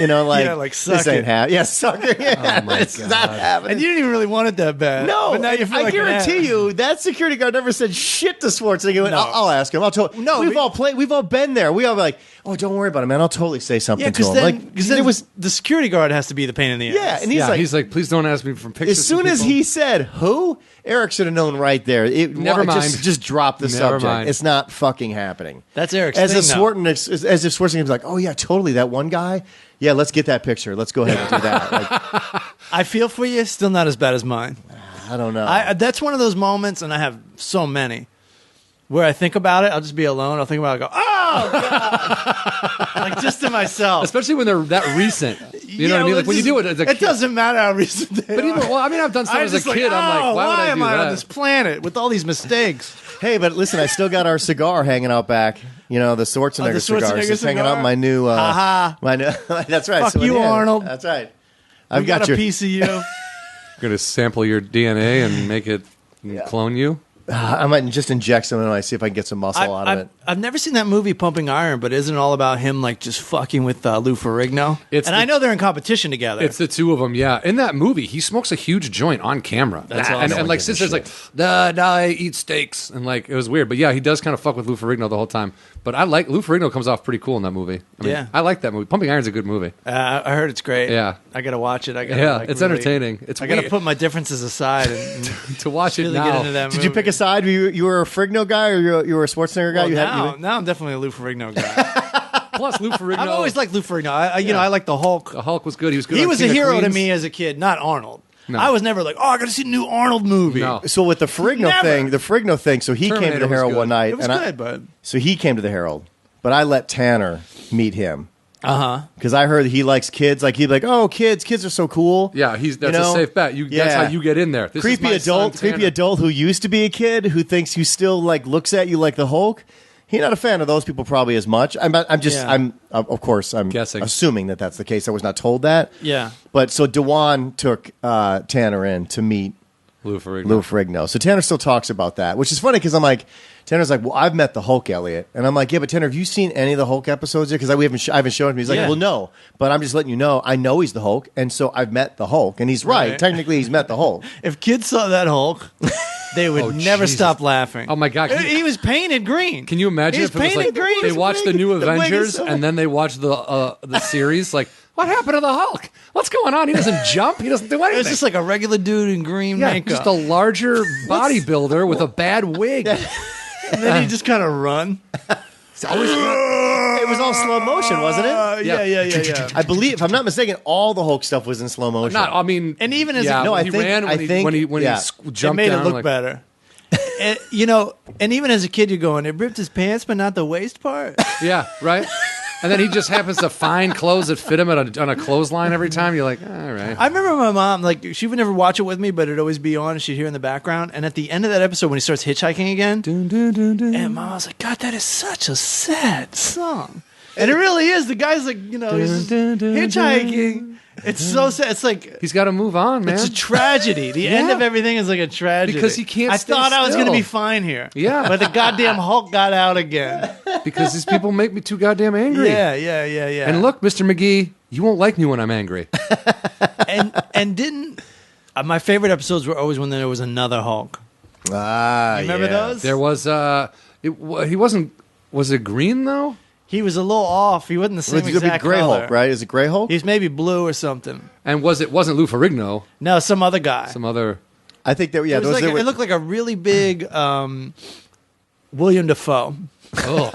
this ain't it. happening. Yeah, suck it. Yeah, it's not happening. And you didn't even really want it that bad. No, but now you feel I like an ass. guarantee you that security guard never said shit to Schwarzenegger. He went, No. I'll ask him. We've all played. We've all been there. We all be like, oh, don't worry about it, man. I'll totally say something Yeah, to him. because then the security guard has to be the pain in the ass. Yeah, and he's like, please don't ask me for pictures. as soon from as people. he said who, Eric should have known right there. Never mind. Just drop the Never subject. mind. It's not fucking happening. That's Eric's as thing, if though. Schwarzenegger was like, oh yeah, totally, that one guy. Yeah, let's get that picture. Let's go ahead and do that. I feel for you. Still not as bad as mine. I don't know. That's one of those moments, and I have so many, where I think about it. I'll just be alone. I'll think about it. I go, oh god, just to myself. Especially when they're that recent. You know what I mean? When you do it as a kid. it doesn't matter how recent they But are. even, I've done stuff I'm as a just kid. I'm like, why would I do am I that? on this planet with all these mistakes? Hey, but listen, I still got our cigar hanging out back. The Schwarzenegger cigar. Schwarzenegger It's hanging cigar? out my new. Ha-ha. My new. That's right. Fuck you, Arnold. That's right. I I've got got a your. piece of you. Going to sample your DNA and make it clone you. I might just inject some and I see if I can get some muscle out of it. I've never seen that movie Pumping Iron, but isn't it all about him just fucking with Lou Ferrigno? I know they're in competition together. It's the two of them, yeah. In that movie, he smokes a huge joint on camera. That's and, awesome. and Sister's like, nah, I eat steaks. And it was weird. But yeah, he does kind of fuck with Lou Ferrigno the whole time. But I like, Lou Ferrigno comes off pretty cool in that movie. Yeah. I like that movie. Pumping Iron's a good movie. I heard it's great. Yeah. I got to watch it. It's entertaining. It's I got to weird. put my differences aside and To watch really it now. get into that Did you pick a side? You were a Frigno guy or you were a Schwarzenegger guy? Now I'm definitely a Lou Ferrigno guy. Plus, Lou Ferrigno. I've always liked Lou Ferrigno. I like the Hulk. The Hulk was good. He was good. He on was a King of hero to Queens. me as a kid, not Arnold. No. I was never like, I got to see the new Arnold movie. No. So with the Frigno thing, so he came to Terminator the was Herald good. one night. It was good, but So he came to the Herald, but I let Tanner meet him. uh-huh. Because I heard he likes kids. He'd be like, oh, kids are so cool. Yeah, that's a safe bet. That's how you get in there. This is creepy my son, creepy Tanner. adult who used to be a kid who thinks you still looks at you like the Hulk. He's not a fan of those people probably as much. Of course, I'm Guessing. assuming that that's the case. I was not told that. Yeah. But so Dewan took Tanner in to meet Lou Ferrigno. Lou Ferrigno. So Tanner still talks about that, which is funny because I'm like, Tanner's like, well, I've met the Hulk, Elliot. And I'm like, yeah, but Tanner, have you seen any of the Hulk episodes yet? Because I haven't shown him. He's like, Yeah. well, no. But I'm just letting you know, I know he's the Hulk. And so I've met the Hulk. And he's right. Right. Technically, he's met the Hulk. If kids saw that Hulk, they would Oh, never Jesus. stop laughing. Oh, my God. He was painted green. Can you imagine He's if it was painted green. they His watched the wig- new the wig is Avengers so- and then they watched the series? What happened to the Hulk? What's going on? He doesn't jump. He doesn't do It anything. was just like a regular dude in green yeah, makeup. just a larger bodybuilder with a bad wig. And then he just kind of run. It was all slow motion, wasn't it? Yeah. I believe, if I'm not mistaken, all the Hulk stuff was in slow motion. And even as yeah, a, No, when I he think- ran, I think- when he yeah. it jumped made down, it look better. And, and even as a kid, you're going, it ripped his pants, but not the waist part. Yeah, right. And then he just happens to find clothes that fit him on a clothesline every time. You're like, all right. I remember my mom, she would never watch it with me, but it'd always be on and she'd hear in the background. And at the end of that episode, when he starts hitchhiking again, and mom was like, God, that is such a sad song. And it really is. The guy's like, he's just hitchhiking. It's so sad. It's like He's got to move on, man. it's a tragedy. The end of everything is like a tragedy Because he can't I stay thought I was going to still. be fine here. Yeah. but the goddamn Hulk got out again. Because these people make me too goddamn angry. Yeah. And look, Mr. McGee, you won't like me when I'm angry. and didn't my favorite episodes were always when there was another Hulk. You remember those? There was he wasn't. Was it green though? He was a little off. He wasn't the same It's gonna be exact Gray color. Hulk, right? Is it Gray Hulk? He's maybe blue or something. And wasn't Lou Ferrigno? No, some other guy. Some other. I think that it, was like it looked like a really big William Dafoe. Oh,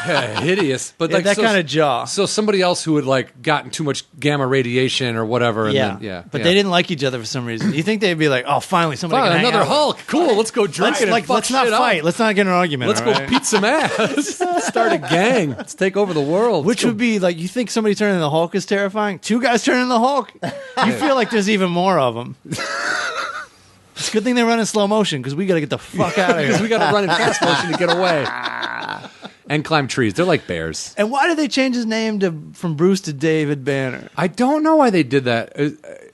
yeah, hideous! But like that kind of jaw. So somebody else who had like gotten too much gamma radiation or whatever. And then, But they didn't like each other for some reason. You think they'd be like, "Oh, finally somebody can hang another out Hulk. Cool. Let's go drink and fuck let's not shit fight. up. Let's not get in an argument. Let's all go right? beat some ass. Start a gang. Let's take over the world. Which would be like, you think somebody turning into the Hulk is terrifying? Two guys turning into the Hulk? You feel like there's even more of them. It's a good thing they run in slow motion because we got to get the fuck out of because here. we got to run in fast motion to get away and climb trees. They're like bears. And why did they change his name from Bruce to David Banner? I don't know why they did that.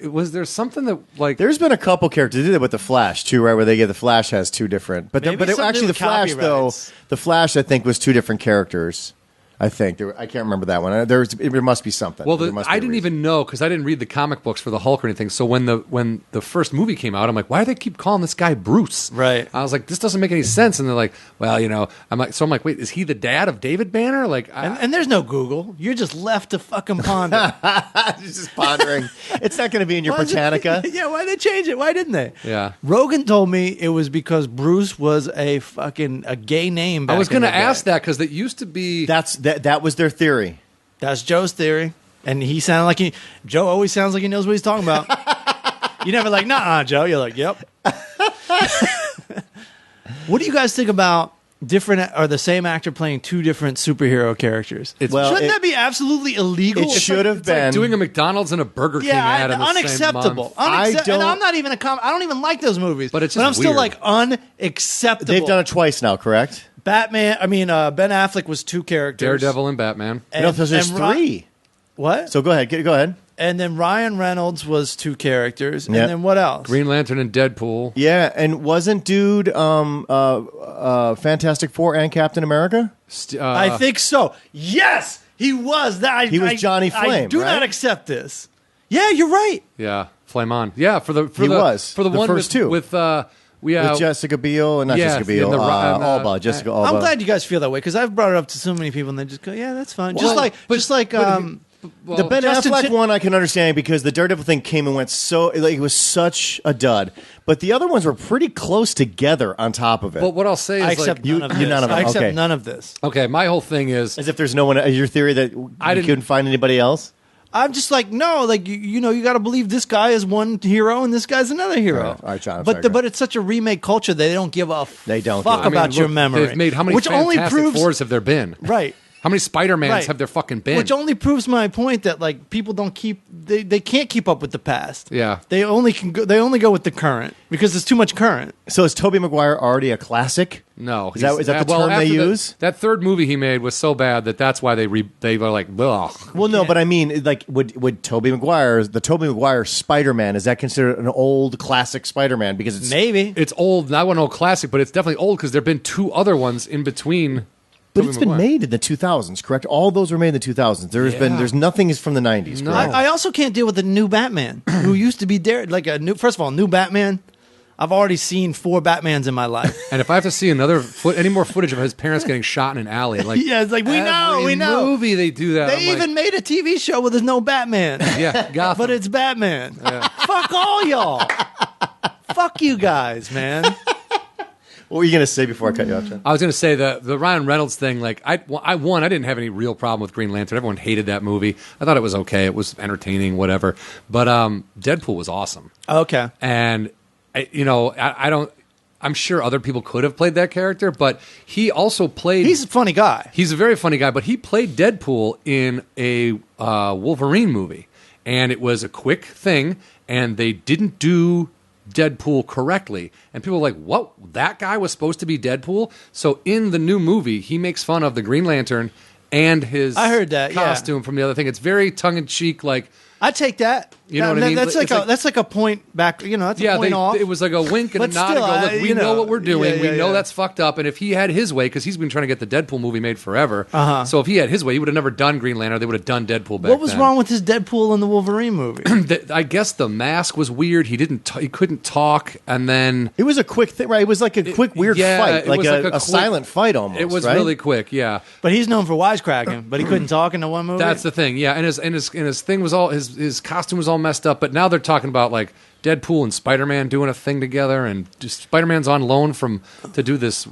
Was there something that like? There's been a couple characters that did it with the Flash too, right? Where they get the Flash has two different, but Maybe something actually the with Flash copyrights. the Flash I think was two different characters. I think I can't remember that one. There must be something. Well, There must be I a didn't reason. even know because I didn't read the comic books for the Hulk or anything. So when the first movie came out, I'm like, why do they keep calling this guy Bruce? Right. I was like, this doesn't make any sense. And they're like, well, I'm like, wait, is he the dad of David Banner? Like, And there's no Google. You're just left to fucking ponder. just pondering. It's not going to be in your Britannica. Yeah, why did they change it? Why didn't they? Yeah. Rogan told me it was because Bruce was a gay name back I was going to ask that because that used to be. That was their theory. That's Joe's theory. And he sounded like Joe always sounds like he knows what he's talking about. You're never like, nah, Joe. You're like, yep. What do you guys think about different or the same actor playing two different superhero characters? Shouldn't that be absolutely illegal? It should have It's like been doing a McDonald's and a Burger King ad in the unacceptable. same month. And I'm not even I don't even like those movies. But it's just I'm still weird. like unacceptable. They've done it twice now, correct? Batman. I mean, Ben Affleck was two characters. Daredevil and Batman. No, there's three. What? So go ahead. Go ahead. And then Ryan Reynolds was two characters. And Yep. then what else? Green Lantern and Deadpool. Yeah, and wasn't dude Fantastic Four and Captain America? I think so. Yes, he was. He was Johnny I Flame, do right? not accept this. Yeah, you're right. Yeah, Flame On. Yeah, for the The one first two. with With Jessica Biel and not yeah, Jessica Biel, and Alba. Jessica Alba. I'm glad you guys feel that way because I've brought it up to so many people and they just go, "Yeah, that's fine." Well, just like The Ben Justin Affleck Chin- one I can understand because the Daredevil thing came and went it was such a dud. But the other ones were pretty close together on top of it. But what I'll say I is accept like, none of you this. none of I them. accept Okay. none of this. okay, my whole thing is As if there's no one. Your theory that you couldn't find anybody else. I'm just like, no, like you got to believe this guy is one hero and this guy's another hero. All right, John, I'm but sorry, go but it's such a remake culture they don't give a They don't fuck give a- about your memory. They've made how many which only Fantastic proves Fours have there been? right. How many Spider-Mans Right. have there fucking been? Which only proves my point that like people don't they can't keep up with the past. Yeah. They only go with the current because there's too much current. So is Tobey Maguire already a classic? No, Is that the term they after use? That third movie he made was so bad that's why they were like, ugh. Well, no, but I mean, like, would Tobey Maguire Spider-Man, is that considered an old classic Spider-Man? Because it's Maybe. It's old. I wouldn't know classic, but it's definitely old because there have been two other ones in between. but Tobey it's been Maguire. made in the 2000s, correct? All those were made in the 2000s. There's nothing is from the 90s, No. correct? I also can't deal with the new Batman who used to be like first of all, new Batman. I've already seen 4 Batmans in my life. And if I have to see any more footage of his parents getting shot in an alley, like Yeah, it's like, we know, every we know. movie they do that. They I'm even made a TV show where there's no Batman. yeah, Gotham. But it's Batman. Fuck all y'all. Fuck you guys, man. What were you going to say before I cut you off, John? I was going to say the Ryan Reynolds thing. Like I didn't have any real problem with Green Lantern. Everyone hated that movie. I thought it was okay. It was entertaining, whatever. But Deadpool was awesome. Okay. And I don't. I'm sure other people could have played that character, but he also played. He's a funny guy. He's a very funny guy, but he played Deadpool in a Wolverine movie, and it was a quick thing, and they didn't do Deadpool correctly, and people were like, "What? That guy was supposed to be Deadpool?" So in the new movie, he makes fun of the Green Lantern and his I heard that, yeah. costume from the other thing. It's very tongue in cheek, like. I take that. You know what I mean? That's like a point back. That's a point off. It was like a wink and a But nod. still, and go, look, we know what we're doing. Yeah, we know yeah. that's fucked up. And if he had his way, because he's been trying to get the Deadpool movie made forever. So if he had his way, he would have never done Green Lantern. They would have done Deadpool back What was then. wrong with his Deadpool in the Wolverine movie? I guess the mask was weird. He couldn't talk, and then It was a quick thing, right? It was like a quick, weird fight, it like was a quick- silent fight almost. It was right? really quick. Yeah. But he's known for wisecracking, but he couldn't talk in the one movie. That's the thing, yeah. And his thing was all his costume was all messed up. But now they're talking about like Deadpool and Spider-Man doing a thing together, and just Spider-Man's on loan to do this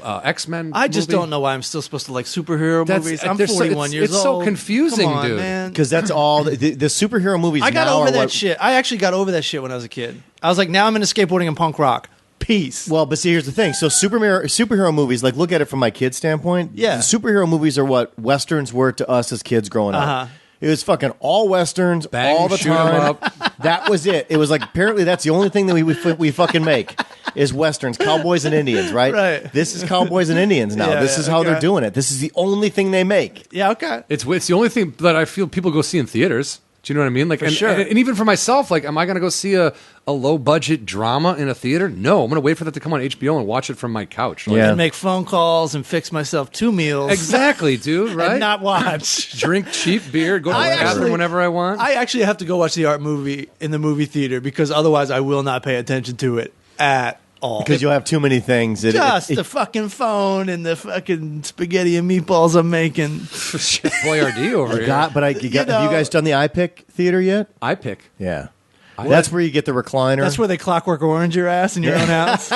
X-Men. I just movie. don't know why I'm still supposed to like superhero movies. I'm they're so- 41 years it's so old. confusing, Come on, dude. man. Because that's all the superhero movies. I got now over are that what- shit. I actually got over that shit when I was a kid. I was like, now I'm into skateboarding and punk rock. Peace. Well, but see, here's the thing. So superhero movies, like, look at it from my kid's standpoint. Yeah. Superhero movies are what Westerns were to us as kids growing up. It was fucking all Westerns Bang, all the shoot 'em time. up. That was it. It was like, apparently that's the only thing that we fucking make is Westerns, cowboys and Indians, right? Right. This is cowboys and Indians now. Yeah, this is how okay. they're doing it. This is the only thing they make. Yeah, okay. It's the only thing that I feel people go see in theaters. Do you know what I mean? Like, sure. and even for myself, like, am I going to go see a low budget drama in a theater? No, I'm going to wait for that to come on HBO and watch it from my couch. Like, Yeah. And make phone calls and fix myself 2 meals. exactly, dude. Right? And not watch. Drink cheap beer, go to the I bathroom actually- whenever I want. I actually have to go watch the art movie in the movie theater because otherwise I will not pay attention to it at all. Because you'll have too many things. Just the fucking phone and the fucking spaghetti and meatballs I'm making. Boyardee over here. have you guys done the iPick theater yet? I pick. Yeah. That's where you get the recliner. That's where they Clockwork Orange your ass in your own house.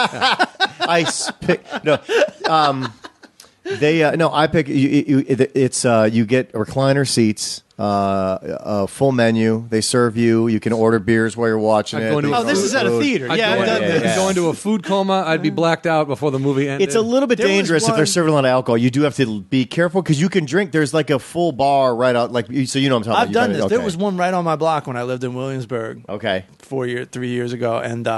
Ice pick. No, I pick. You get recliner seats, a full menu. They serve you. You can order beers while you're watching I'd it. go into They a Oh, this serve is at a food. theater. I'd Yeah, go, I've done in- this. go into a food coma. I'd be blacked out before the movie ended. It's a little bit There was dangerous if one- they're serving a lot of alcohol. You do have to be careful because you can drink. There's like a full bar right out. So you know what I'm talking I've about. done You this. gotta- There okay. was one right on my block when I lived in Williamsburg Okay. 3 years ago, and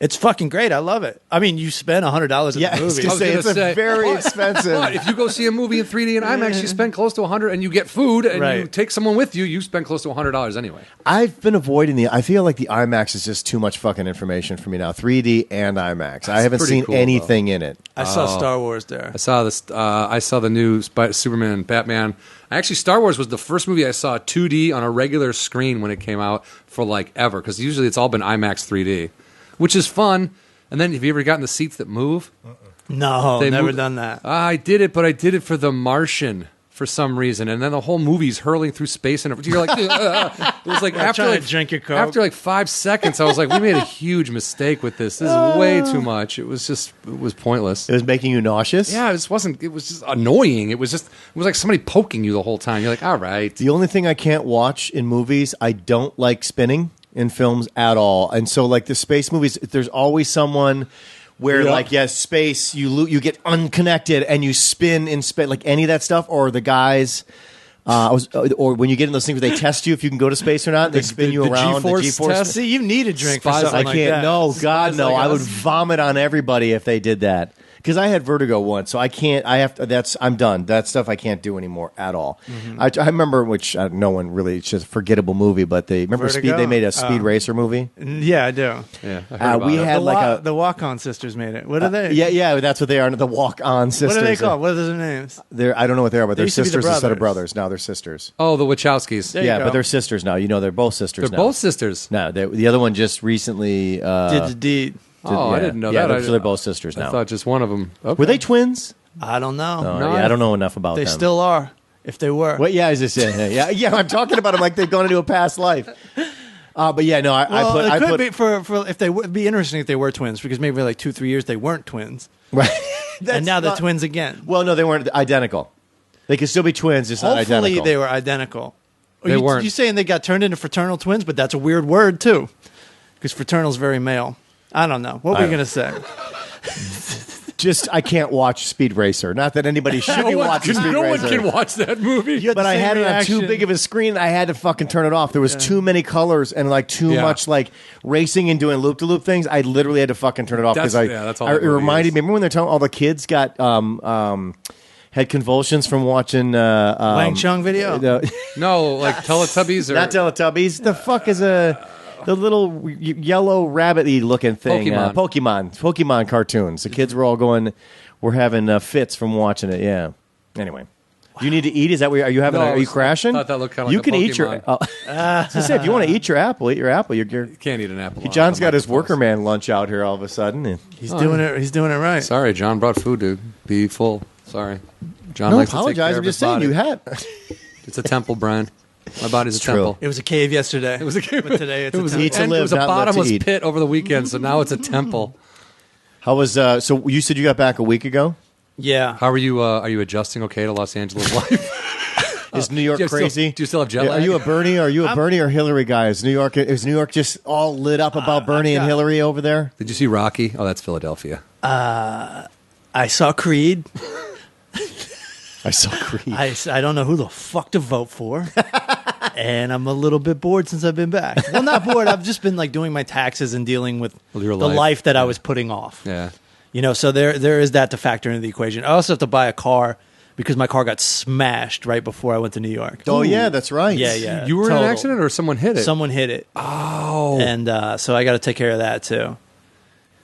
it's fucking great. I love it. I mean, you spend $100 at Yeah, the I was movie. gonna say, gonna it's say, a very but- expensive. But if you go see a movie in 3D and IMAX, you spend close to $100, and you get food, and you Right. take someone with you, you spend close to $100 anyway. I've been avoiding I feel like the IMAX is just too much fucking information for me now. 3D and IMAX. I haven't pretty seen cool, anything in it. I saw Star Wars there. I saw this. I saw the new Superman, Batman. Actually, Star Wars was the first movie I saw 2D on a regular screen when it came out for like ever. Because usually it's all been IMAX 3D, which is fun. And then have you ever gotten the seats that move? No, They never move- done that. I did it, but I did it for The Martian for some reason, and then the whole movie's hurling through space, and you're like, it was like after trying like to drink your Coke. after like 5 seconds, I was like, we made a huge mistake with this. This is way too much. It was pointless. It was making you nauseous. Yeah, it just wasn't. It was just annoying. It was like somebody poking you the whole time. You're like, all right. The only thing I can't watch in movies, I don't like spinning in films at all. And so, like the space movies, there's always someone where, space, you get unconnected and you spin in space, like any of that stuff, or the guys. Or when you get in those things where they test you if you can go to space or not, they spin you the around. G-force the G-force test? See, you need a drink for Spies something I like can't. that. No, God, Spies no. like I would us. vomit on everybody if they did that. Because I had vertigo once, so I can't. I have to. I'm done. That stuff I can't do anymore at all. I remember, which no one really. It's just a forgettable movie, but they remember Vertigo? Speed. They made a Speed Racer movie. Yeah, I do. Yeah, I heard about we it. had The Walk-On sisters made it. What are they? Yeah, that's what they are. The Walk-On sisters. What are they called? What are their names? I don't know what they are, but They they're used to be the sisters instead of brothers. brothers. Now they're sisters. Oh, the Wachowskis. There you Yeah, go. but they're sisters now. You know, they're both sisters. They're now. both sisters. No, the other one just recently Did the deed. Oh, I didn't know yeah, that. so they're both sisters I now. thought just one of them. Okay. Were they twins? I don't know. Oh, No, yeah, I don't know enough about They them. still are. If they were. What? Yeah, is this? Yeah. I'm talking about them like they've gone into a past life. But yeah, no, Well, I it could put be for if they would be interesting if they were twins because maybe like 2-3 years they weren't twins right. and now they're not- twins again. Well, no, they weren't identical. They could still be twins, just not Hopefully identical. they were identical. They weren't. You saying they got turned into fraternal twins, but that's a weird word too, because fraternal's very male. I don't know. What were you don't- gonna say? Just I can't watch Speed Racer. Not that anybody should be watching Speed no Racer. one can watch that movie. You had But the I same had it on too reaction. big of a screen. I had to fucking turn it off. There was too many colors and like too Yeah. much like racing and doing loop to loop things. I literally had to fucking turn it off because That's all it it really reminded is. me. Remember when they're telling all the kids got had convulsions from watching Wang Chung video. No, like Teletubbies or not Teletubbies. The fuck is the little yellow rabbit-y looking thing? Pokemon cartoons. The kids were all we're having fits from watching it. Yeah. Anyway. Do you need to eat? Is that what are you having? Are you crashing? I thought that looked kind of you like can a eat your. If you want to eat your apple, eat your apple. You can't eat an apple. John's got his worker man lunch out here all of a sudden. And he's doing it. He's doing it right. Sorry, John brought food, dude. Be full. Sorry, John. Don't likes apologize. To take care I'm of just his saying body. you had. It's a temple, Brian. My body's a true. temple. It was a cave yesterday. It was a cave. But today it's It was a eat to temple. live, It was a not live to bottomless eat. pit over the weekend, so now it's a temple. How was so? You said you got back a week ago. Yeah. How are you? Are you adjusting okay to Los Angeles life? Is New York do you still- crazy? do you still have jet lag? Are you a Bernie? Are you a Bernie or Hillary guy? Is New York just all lit up about Bernie and Hillary over there? Did you see Rocky? Oh, that's Philadelphia. I saw Creed. I saw Creed. I don't know who the fuck to vote for. And I'm a little bit bored since I've been back. Well, not bored. I've just been like doing my taxes and dealing with Your the life. life that I was putting off. Yeah. You know, so there is that to factor into the equation. I also have to buy a car because my car got smashed right before I went to New York. Oh yeah, that's right. Yeah. You were in Total. an accident, or someone hit it? Someone hit it. Oh. And so I got to take care of that too.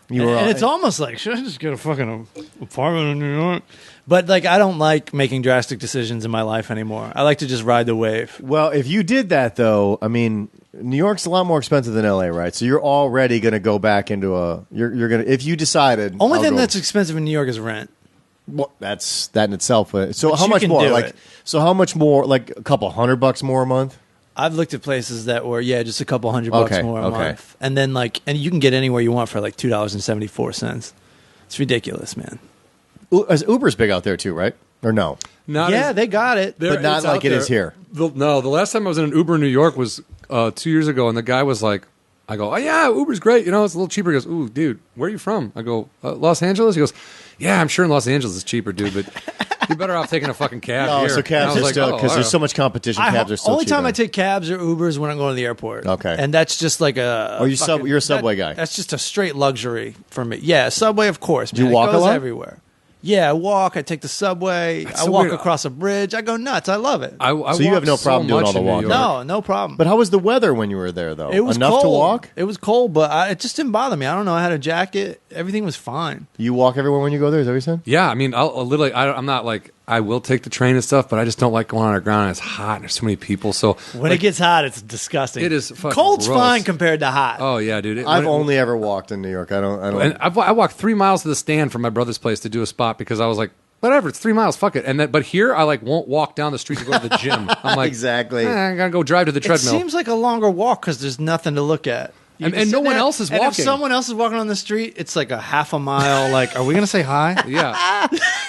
And it's almost like, should I just get a fucking apartment in New York? But like, I don't like making drastic decisions in my life anymore. I like to just ride the wave. Well, if you did that though, I mean, New York's a lot more expensive than LA, right? So you're already going to go back into you're going to if you decided. Only thing that's expensive in New York is rent. Well, that's that in itself. So But how you much can more? do Like it. so, how much more? Like a couple $100 more a month? I've looked at places that were just a couple $100 Okay, more a okay. month, and then and you can get anywhere you want for like $2.74. It's ridiculous, man. Uber's big out there too, right? Or no? Not Yeah, as- they got it. But not it's like out it there. is here. No, the last time I was in an Uber in New York was 2 years ago, and the guy was like, I go, oh yeah, Uber's great. You know, it's a little cheaper. He goes, ooh, dude, where are you from? I go, Los Angeles? He goes, yeah, I'm sure in Los Angeles it's cheaper, dude, but you're better off taking a fucking cab No, here. so And I cabs was are like, still oh, because all there's right. so much competition. Cabs are still only time cheaper. I take cabs or Ubers when I'm going to the airport. Okay. And that's just like a. Oh, you're a Subway guy. That's just a straight luxury for me. Yeah, Subway, of course. Do you man. walk it a goes lot? everywhere. Yeah, I walk. I take the subway. I so walk weird. across a bridge. I go nuts. I love it. I So you walk have no so problem doing much all the in New walking. York. no problem. But how was the weather when you were there, though? it was enough cold. to walk. It was cold, but it just didn't bother me. I don't know. I had a jacket. Everything was fine. You walk everywhere when you go there. Is that what you said? Yeah, I mean, I'll literally, I'm not like, I will take the train and stuff, but I just don't like going underground and it's hot and there's so many people. So When it gets hot, it's disgusting. It is fucking Cold's gross. fine compared to hot. oh yeah, dude. I've only ever walked in New York. I don't. And I walked 3 miles to the stand from my brother's place to do a spot because I was like, whatever, it's 3 miles, fuck it. And then, but here I like won't walk down the street to go to the gym. I'm like, Exactly. I gotta go drive to the It treadmill. seems like a longer walk because there's nothing to look at. You And- can and sit no one there, else is and if walking. someone else is walking on the street, it's like a half a mile. Like, are we going to say hi? yeah,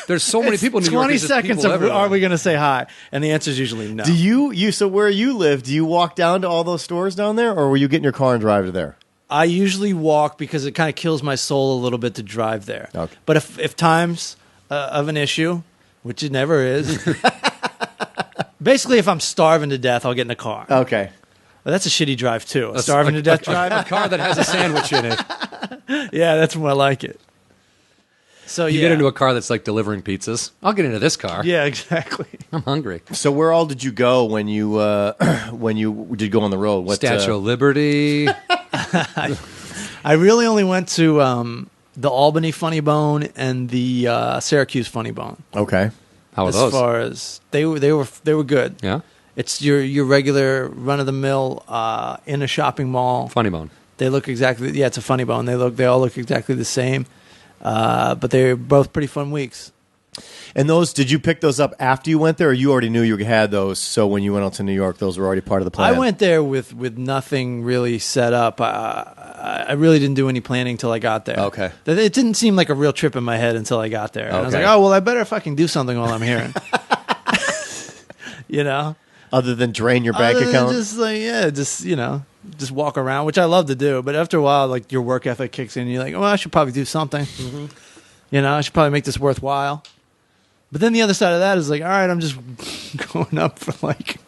there's so many It's people in New York. 20 there's just seconds people of everywhere. are we going to say hi? And the answer is usually no. Do you so where you live? Do you walk down to all those stores down there, or will you get in your car and drive to there? I usually walk because it kind of kills my soul a little bit to drive there. Okay. But if time's of an issue, which it never is, basically if I'm starving to death, I'll get in the car. Okay. But that's a shitty drive too. A starving to death drive. A car that has a sandwich in it. Yeah, that's more like it. So You yeah. get into a car that's like delivering pizzas. I'll get into this car. Yeah, exactly. I'm hungry. So where all did you go when you did go on the road? What Statue of Liberty. I really only went to the Albany Funny Bone and the Syracuse Funny Bone. Okay. How are As those? far as they were good. Yeah. It's your regular run of the mill in a shopping mall. Funny Bone. They look exactly it's a Funny Bone. They all look exactly the same. But they're both pretty fun weeks. And those, did you pick those up after you went there, or you already knew you had those? So when you went out to New York, those were already part of the plan. I went there with nothing really set up. I really didn't do any planning till I got there. Okay. It didn't seem like a real trip in my head until I got there. And I was Okay. like, oh well, I better fucking do something while I'm here. You know. Other than drain your bank Other than account. just like just walk around, which I love to do. But after a while, like your work ethic kicks in, and you're like, well, I should probably do something. Mm-hmm. You know, I should probably make this worthwhile. But then the other side of that is like, all right, I'm just going up for like,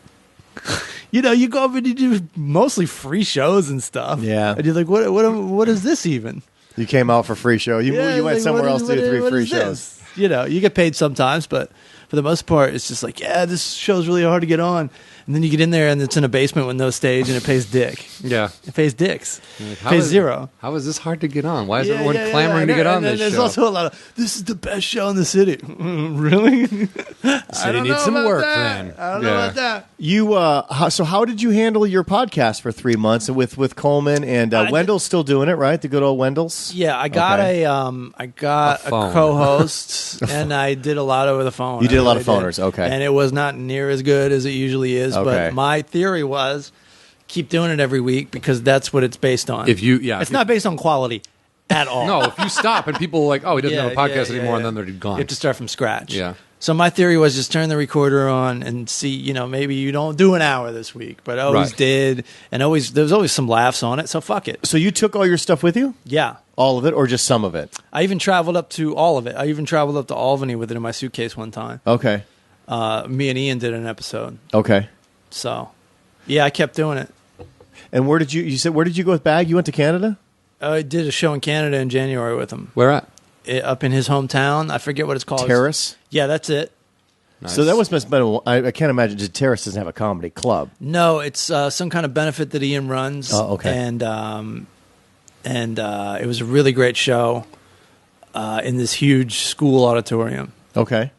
you go up and you do mostly free shows and stuff. Yeah. and you're like, what is this even? You came out for free show. You Yeah, went like, somewhere what else is- to do what three is- free what is shows. this? you get paid sometimes, but for the most part, it's just like, yeah, this show's really hard to get on. And then you get in there and it's in a basement with no stage and it pays dick. Yeah. It pays dicks. Like, It pays zero. How is this hard to get on? Why is everyone clamoring to get on this there's show? also a lot of, this is the best show in the city. Really? City needs some work, then. I don't know about that. You so how did you handle your podcast for 3 months with Coleman and Wendell's still doing it, right? The good old Wendell's. Yeah, I got Okay. a phone. co-host, and I did a lot over the phone. You did a lot of really phoners, okay. And it was not near as good as it usually is. Okay. But my theory was keep doing it every week because that's what it's based on. It's not based on quality at all. No, if you stop and people are like, oh, he doesn't have a podcast anymore, and yeah. then they're gone. You have to start from scratch. Yeah. So my theory was just turn the recorder on and see, maybe you don't do an hour this week, but I always Right. did, and there was always some laughs on it. So fuck it. So you took all your stuff with you? Yeah. All of it, or just some of it? I even traveled up to all of it. I even traveled up to Albany with it in my suitcase one time. Okay. Me and Ian did an episode. Okay. So, yeah, I kept doing it. And where did you go with Bag? You went to Canada? I did a show in Canada in January with him. Where at? Up in his hometown. I forget what it's called. Terrace? Yeah, that's it. Nice. So that must have been, I can't imagine, Terrace doesn't have a comedy club. No, it's some kind of benefit that Ian runs. Oh, okay. And it was a really great show in this huge school auditorium. Okay.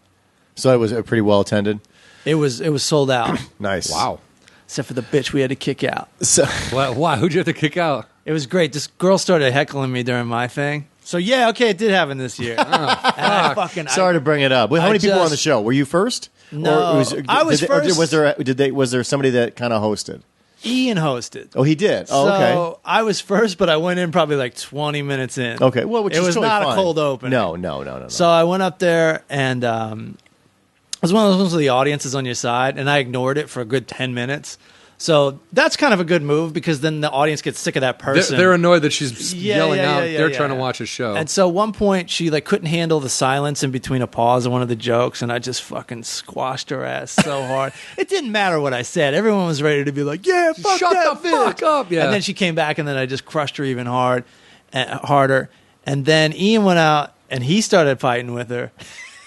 So it was pretty well attended? It was sold out, Nice. Wow. except for the bitch we had to kick out. So, Why? Who'd you have to kick out? It was great. This girl started heckling me during my thing. So yeah, okay, it did happen this year. And I fucking sorry to bring it up. How I many people were on the just- show? Were you first? No, I was or first. was there somebody that kind of hosted? Ian hosted. Oh, he did. Oh, So okay. I was first, but I went in probably like 20 minutes in. Okay. Well, which it is was totally not fine. a cold open. No. So I went up there, and it was one of those ones where the audience is on your side, and I ignored it for a good 10 minutes. So that's kind of a good move because then the audience gets sick of that person. They're annoyed that she's Yeah, yelling yeah, out. yeah, They're yeah. trying to watch a show. And so at one point she couldn't handle the silence in between a pause of one of the jokes, and I just fucking squashed her ass so hard. It didn't matter what I said. Everyone was ready to be like, "Yeah, fuck Shut that the bitch." fuck up, yeah. And then she came back, and then I just crushed her even harder. And then Ian went out, and he started fighting with her.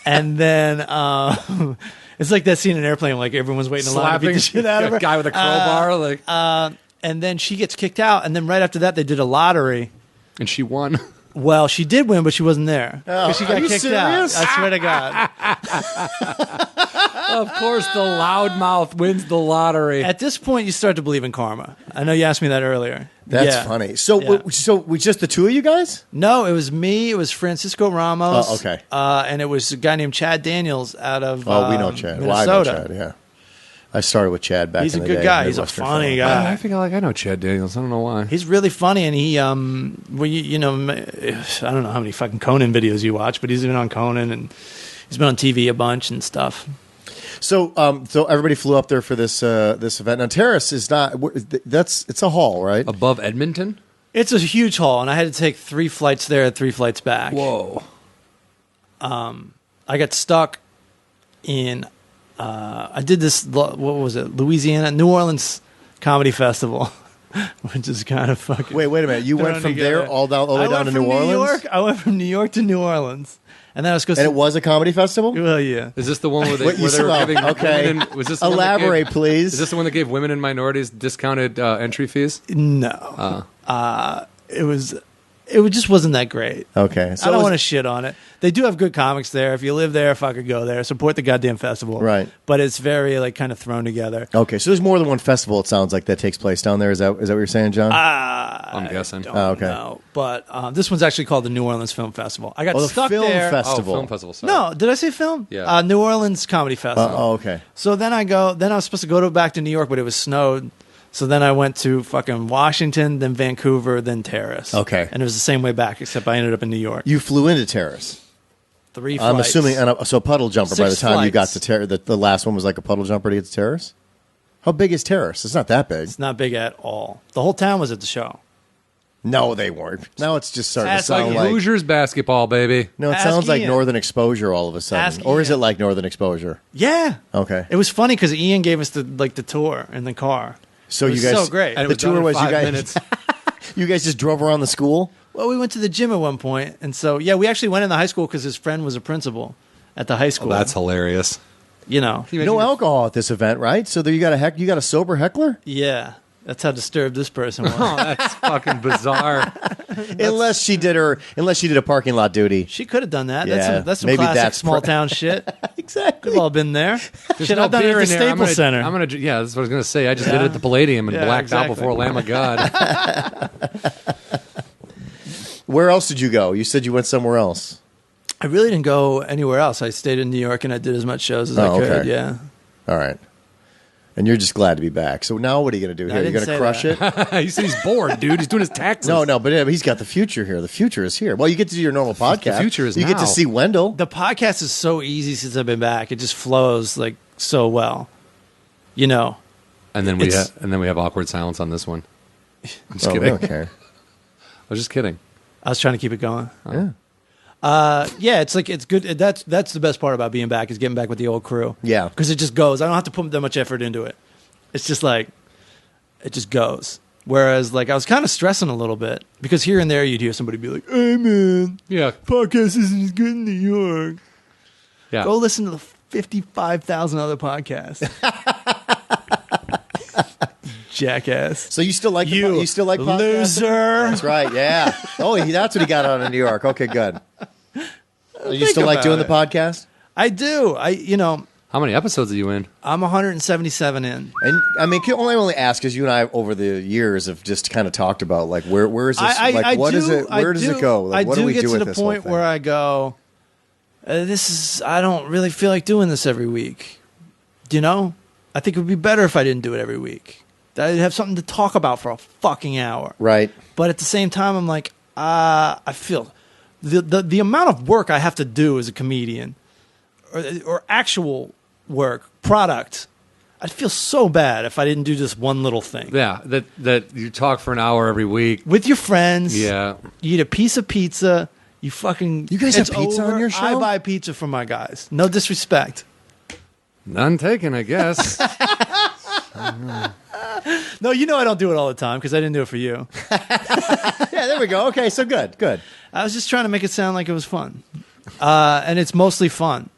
And then it's like that scene in Airplane, like everyone's waiting in line to beat Slapping the shit out of her. a guy with a crowbar, And then she gets kicked out, and then right after that, they did a lottery. and she won. Well, she did win, but she wasn't there. Oh, 'Cause she got are you kicked serious? out. I swear to God. Of course, the loudmouth wins the lottery. At this point, you start to believe in karma. I know you asked me that earlier. That's Yeah. funny. So, Yeah. so was just the two of you guys? No, it was me. It was Francisco Ramos. Oh, okay. And it was a guy named Chad Daniels out of Oh, we know Chad. Minnesota. Well, I know Chad. Yeah, I started with Chad back. He's in a the good day, guy. He's a Midwestern funny film. guy. I think I know Chad Daniels. I don't know why. He's really funny, and he, well, you know, I don't know how many fucking Conan videos you watch, but he's been on Conan, and he's been on TV a bunch and stuff. So, so everybody flew up there for this event. Now, Terrace is not. It's a hall, right? Above Edmonton? It's a huge hall, and I had to take 3 flights there, 3 flights back. Whoa. I got stuck in. I did this. What was it? New Orleans Comedy Festival, which is kind of fucking. Wait a minute. You went thrown from there together. all the way down to New Orleans, York. I went from New York to New Orleans, and then I was supposed and to. it was a comedy festival. Well, yeah. Is this the one where they, What you where they were saw? giving Okay. women and, was this the one that Elaborate, gave- please. Is this the one that gave women and minorities discounted entry fees? No. It was. It just wasn't that great. Okay, so I it don't was- want to shit on it. They do have good comics there. If you live there, fucking go there. Support the goddamn festival. Right. But it's very kind of thrown together. Okay, so there's more than one festival. It sounds like that takes place down there. Is that what you're saying, John? I'm guessing. Don't okay. know. But this one's actually called the New Orleans Film Festival. I got the stuck film there. festival. Oh, film festival. Sorry. No, did I say film? Yeah. New Orleans Comedy Festival. okay. So then I was supposed to go back to New York, but it was snowed. So then I went to fucking Washington, then Vancouver, then Terrace. Okay. And it was the same way back, except I ended up in New York. You flew into Terrace. 3 I'm flights. assuming, so puddle jumper. By the 6 time you got flights. to Terrace, the last one was like a puddle jumper to get to Terrace. How big is Terrace? It's not that big. It's not big at all. The whole town was at the show. No, they weren't. Now it's just starting to Ask sound Like like. Hoosiers basketball, baby. No, it Ask sounds like Ian. Northern Exposure all of a sudden, Ask or is it Ian. like Northern Exposure? Yeah. Okay. It was funny because Ian gave us the tour in the car. So It you was guys, so great. And it the was done tour in was you 5 guys. minutes. You guys just drove around the school. Well, we went to the gym at one point, and so yeah, we actually went in the high school because his friend was a principal at the high school. That's hilarious. You know, No alcohol at this event, right? So there you got a sober heckler? yeah, that's how disturbed this person was. Oh, that's fucking bizarre. Unless she did a parking lot duty. She could have done that. Yeah, That's some maybe classic that's small town shit. Exactly. We've all been there. There's Shit, no I've done it beer at the in there. Staples Center. Yeah, that's what I was going to say. I just did it at the Palladium and Yeah, blacked exactly. out before Lamb of God. Where else did you go? You said you went somewhere else. I really didn't go anywhere else. I stayed in New York and I did as much shows as I could. okay. Yeah. All right. And you're just glad to be back. So now what are you going to do I here? You're didn't going to say crush that. it? He said he's bored, dude. He's doing his taxes. No, but he's got the future here. The future is here. Well, you get to do your normal podcast. future is You get now. to see Wendell. The podcast is so easy since I've been back. It just flows like so well. You know. And then we It's- have awkward silence on this one. I'm just Oh, we kidding. don't care. I was just kidding. I was trying to keep it going. Yeah. Yeah, it's good. That's the best part about being back is getting back with the old crew. Yeah. Because it just goes. I don't have to put that much effort into it. It's just like, it just goes. Whereas, like, I was kind of stressing a little bit because here and there you'd hear somebody be like, "Hey, man, Yeah. podcast isn't as good in New York. Yeah. Go listen to the 55,000 other podcasts." Jackass. So you still like You podcasting? loser. That's right. Yeah. Oh, that's what he got out of New York. Okay, good. You still like about doing it. the podcast? I do. How many episodes are you in? I'm 177 in. And I mean, can only ask because you and I over the years have just kind of talked about like where is this? What is it? Where does it go? Like, what do we get do to with the this whole point thing? where I go, I don't really feel like doing this every week. You know, I think it would be better if I didn't do it every week. I'd have something to talk about for a fucking hour. Right. But at the same time, I'm like, I feel the amount of work I have to do as a comedian, or actual work, product. I'd feel so bad if I didn't do just one little thing. Yeah, that you talk for an hour every week. With your friends. Yeah. You eat a piece of pizza. You guys have it's pizza on your show? I buy pizza for my guys. No disrespect. None taken, I guess. No, you know I don't do it all the time because I didn't do it for you. Yeah, there we go. Okay, so good. I was just trying to make it sound like it was fun. And it's mostly fun.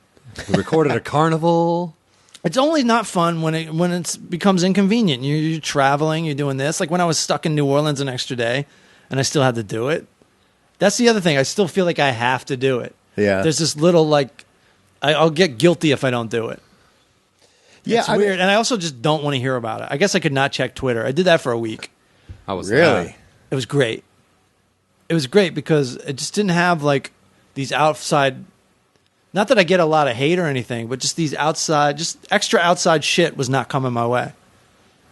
We recorded a carnival. It's only not fun when it becomes inconvenient. You're traveling, you're doing this. Like when I was stuck in New Orleans an extra day and I still had to do it. That's the other thing. I still feel like I have to do it. Yeah. There's this little like, I'll get guilty if I don't do it. Yeah, It's weird. And I also just don't want to hear about it. I guess I could not check Twitter. I did that for a week. I was Really? It was great. It was great because it just didn't have like these outside, not that I get a lot of hate or anything, but just these outside, just extra outside shit was not coming my way.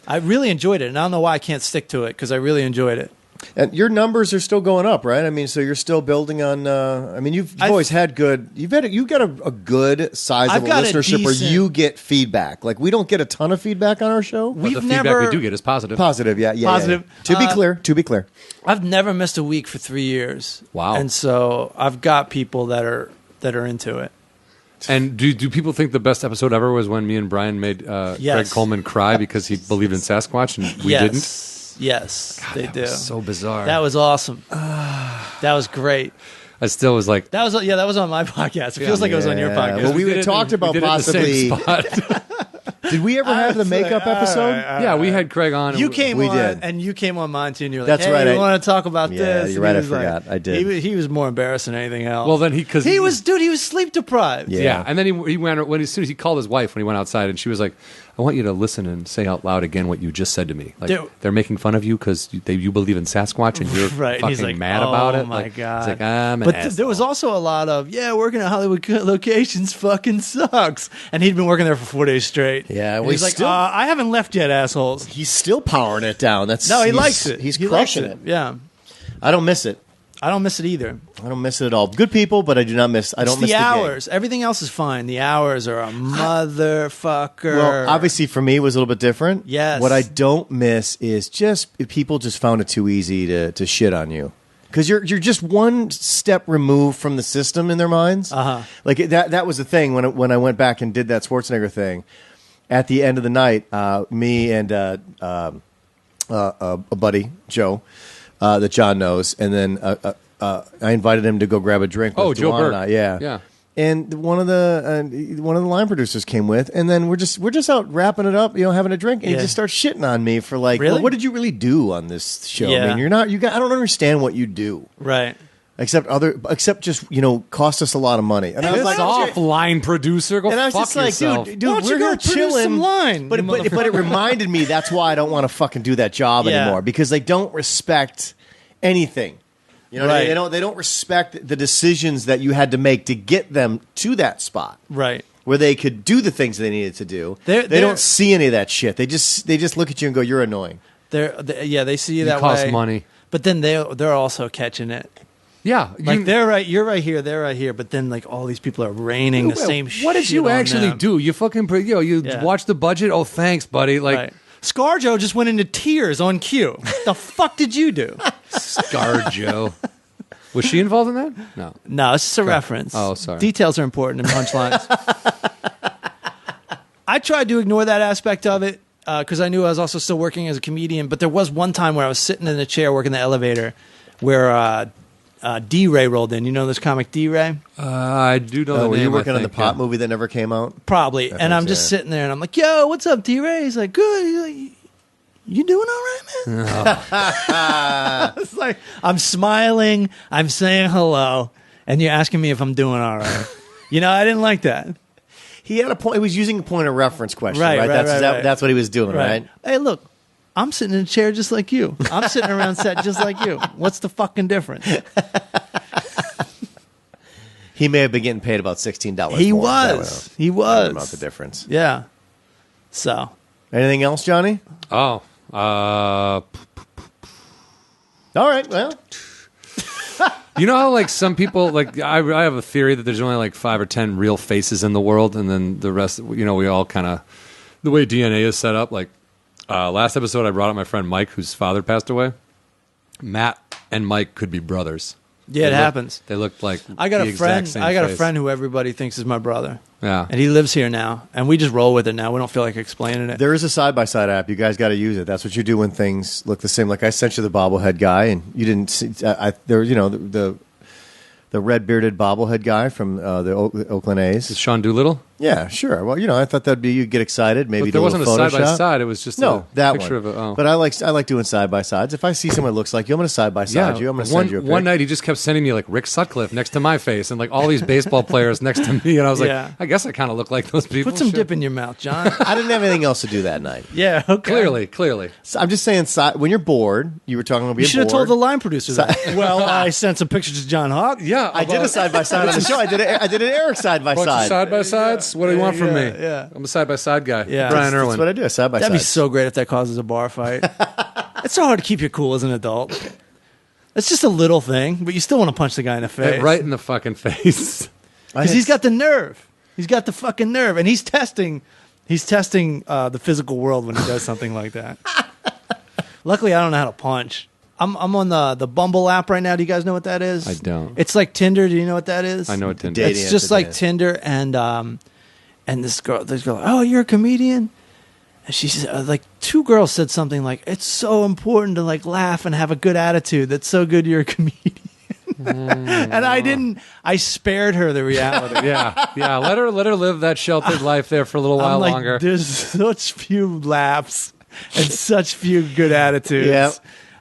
I really enjoyed it. And I don't know why I can't stick to it because I really enjoyed it. And your numbers are still going up, right? I mean, so you're still building on. I mean, you've always had good. You've got a good sizable got a listenership where decent- you get feedback. Like we don't get a ton of feedback on our show. But We've the feedback never we do get is positive. Positive, yeah. Positive. To be clear. I've never missed a week for 3 years. Wow. And so I've got people that are into it. And do people think the best episode ever was when me and Bryan made Greg Yes. Coleman cry because he believed in Sasquatch and we didn't? Yes, they do. So bizarre. That was awesome. That was great. I still was like, That was on my podcast. It feels like it was on your Yeah. podcast. Well, we did had it- talked about we did it in the same possibly. spot. Did we ever have the makeup episode? Yeah, we had Craig on. You and came We on, did. and you came on mine too, and you're like, That's "Hey, right, you I- want to talk about Yeah, this?" you're And right, he I was like- forgot. I did. He was more embarrassed than anything else. Well, then because he was sleep deprived. Yeah. Yeah, and then he went when as soon as he called his wife when he went outside, and she was like, "I want you to listen and say out loud again what you just said to me. Like Dude. they're making fun of you because you believe in Sasquatch and you're Right. fucking He's like, mad oh about it." my Like, God. He's like, "I'm an But asshole." there was also a lot of, working at Hollywood locations fucking sucks. And he'd been working there for 4 days straight. Yeah, And well, he's like, still- I haven't left yet, assholes. He's still powering it down. No, he likes it. He's He crushing likes it. Yeah. I don't miss it. I don't miss it either. I don't miss it at all. Good people, but I do not miss. I don't It's miss the the hours. Everything else is fine. The hours are a motherfucker. Well, obviously for me it was a little bit different. Yes. What I don't miss is just people just found it too easy to shit on you. Because you're just one step removed from the system in their minds. Uh-huh. Like that was the thing when I went back and did that Schwarzenegger thing. At the end of the night, me and a buddy Joe, that John knows, and then I invited him to go grab a drink. With Joe Duan Burke. and I, yeah. And one of the line producers came with, and then we're just out wrapping it up, having a drink, and he just starts shitting on me for like, Really? well, what did you really do on this show? Yeah. I mean, I don't understand what you do, Right. except just cost us a lot of money. And I was Piss like, off, line producer. Go and I was fuck just like, yourself. dude, Why don't you we're go here produce chilling. some line, but you it reminded me that's why I don't want to fucking do that job Yeah. anymore, because they don't respect anything. You know, Right. they don't respect the decisions that you had to make to get them to that spot, Right. where they could do the things they needed to do. They're- They don't see any of that shit. They just look at you and go, "You're annoying." They see you that cost way. money. But then they're also catching it. Yeah, Like they're right, you're right here, they're right here. But then like all these people are raining the same shit. What did you on actually them. do? You fucking you Yeah. watch the budget. Oh, thanks, buddy. Like Right. ScarJo just went into tears on cue. The fuck did you do? ScarJo. Was she involved in that? No. No, it's just a reference. Oh, sorry. Details are important in punchlines. I tried to ignore that aspect of it because I knew I was also still working as a comedian. But there was one time where I was sitting in a chair working the elevator where D-Ray rolled in. You know this comic D-Ray? I do know the Were name. you working I on the think, Pop yeah. movie that never came out? Probably. I And think I'm so, just yeah. sitting there and I'm like, yo, what's up, D-Ray? He's like, good. He's like, you doing all right, man? It's like, I'm smiling. I'm saying hello. And you're asking me if I'm doing all right. I didn't like that. He had a point. He was using a point of reference question, Right, right? right, right. That's what he was doing, right? Hey, look, I'm sitting in a chair just like you. I'm sitting around set just like you. What's the fucking difference? He may have been getting paid about $16. He more. That was. would- He that would amount was. the difference. Yeah. So, Anything else, Johnny? Oh, All right. Well, you know how like some people like I have a theory that there's only like 5 or 10 real faces in the world, and then the rest. We all kind of the way DNA is set up. Like last episode, I brought up my friend Mike, whose father passed away. Matt and Mike could be brothers. yeah, it happens. They looked like I got the a exact friend. same I got a face. friend who everybody thinks is my brother. Yeah, And he lives here now, and we just roll with it now. We don't feel like explaining it. there is a side-by-side app. You guys got to use it. That's what you do when things look the same. Like I sent you the bobblehead guy, and you didn't see. The red-bearded bobblehead guy from the Oakland is A's. Sean Doolittle. Yeah, sure. Well, I thought that'd be you'd get excited. Maybe But there do wasn't a little side by Photoshop. side. It was just No, a that picture one. of it. Oh. But I like doing side by sides. If I see someone that looks like you, I'm going to side by side you. I'm going to send you a pic. One night he just kept sending me like Rick Sutcliffe next to my face and like all these baseball players next to me, and I was like, Yeah. I guess I kind of look like those people. Put some Sure. dip in your mouth, John. I didn't have anything else to do that night. Yeah, okay. Clearly. So I'm just saying, when you're bored, you were talking about being You should have bored. told the line producer that. Well, I sent some pictures to John Huck. Yeah, I did a side by side on the show. I did an Eric side by bunch of side. side by sides. What do you want from me? yeah. I'm a side by side guy. Yeah. Brian That's Erwin. what I do. Side by side. That'd be so great if that causes a bar fight. It's so hard to keep you cool as an adult. It's just a little thing, but you still want to punch the guy in the face. Right in the fucking face. Because he's got the nerve. He's got the fucking nerve. And he's testing the physical world when he does something like that. Luckily, I don't know how to punch. I'm on the Bumble app right now. Do you guys know what that is? I don't. It's like Tinder. Do you know what that is? I know what Tinder Dating is. It's just app, like yeah. Tinder, and this girl, oh, you're a comedian. And she said, like, two girls said something like, it's so important to like laugh and have a good attitude. That's so good you're a comedian. And I spared her the reality. Yeah. Let her live that sheltered life there for a little while I'm like, longer. there's such few laughs and such few good attitudes. Yep.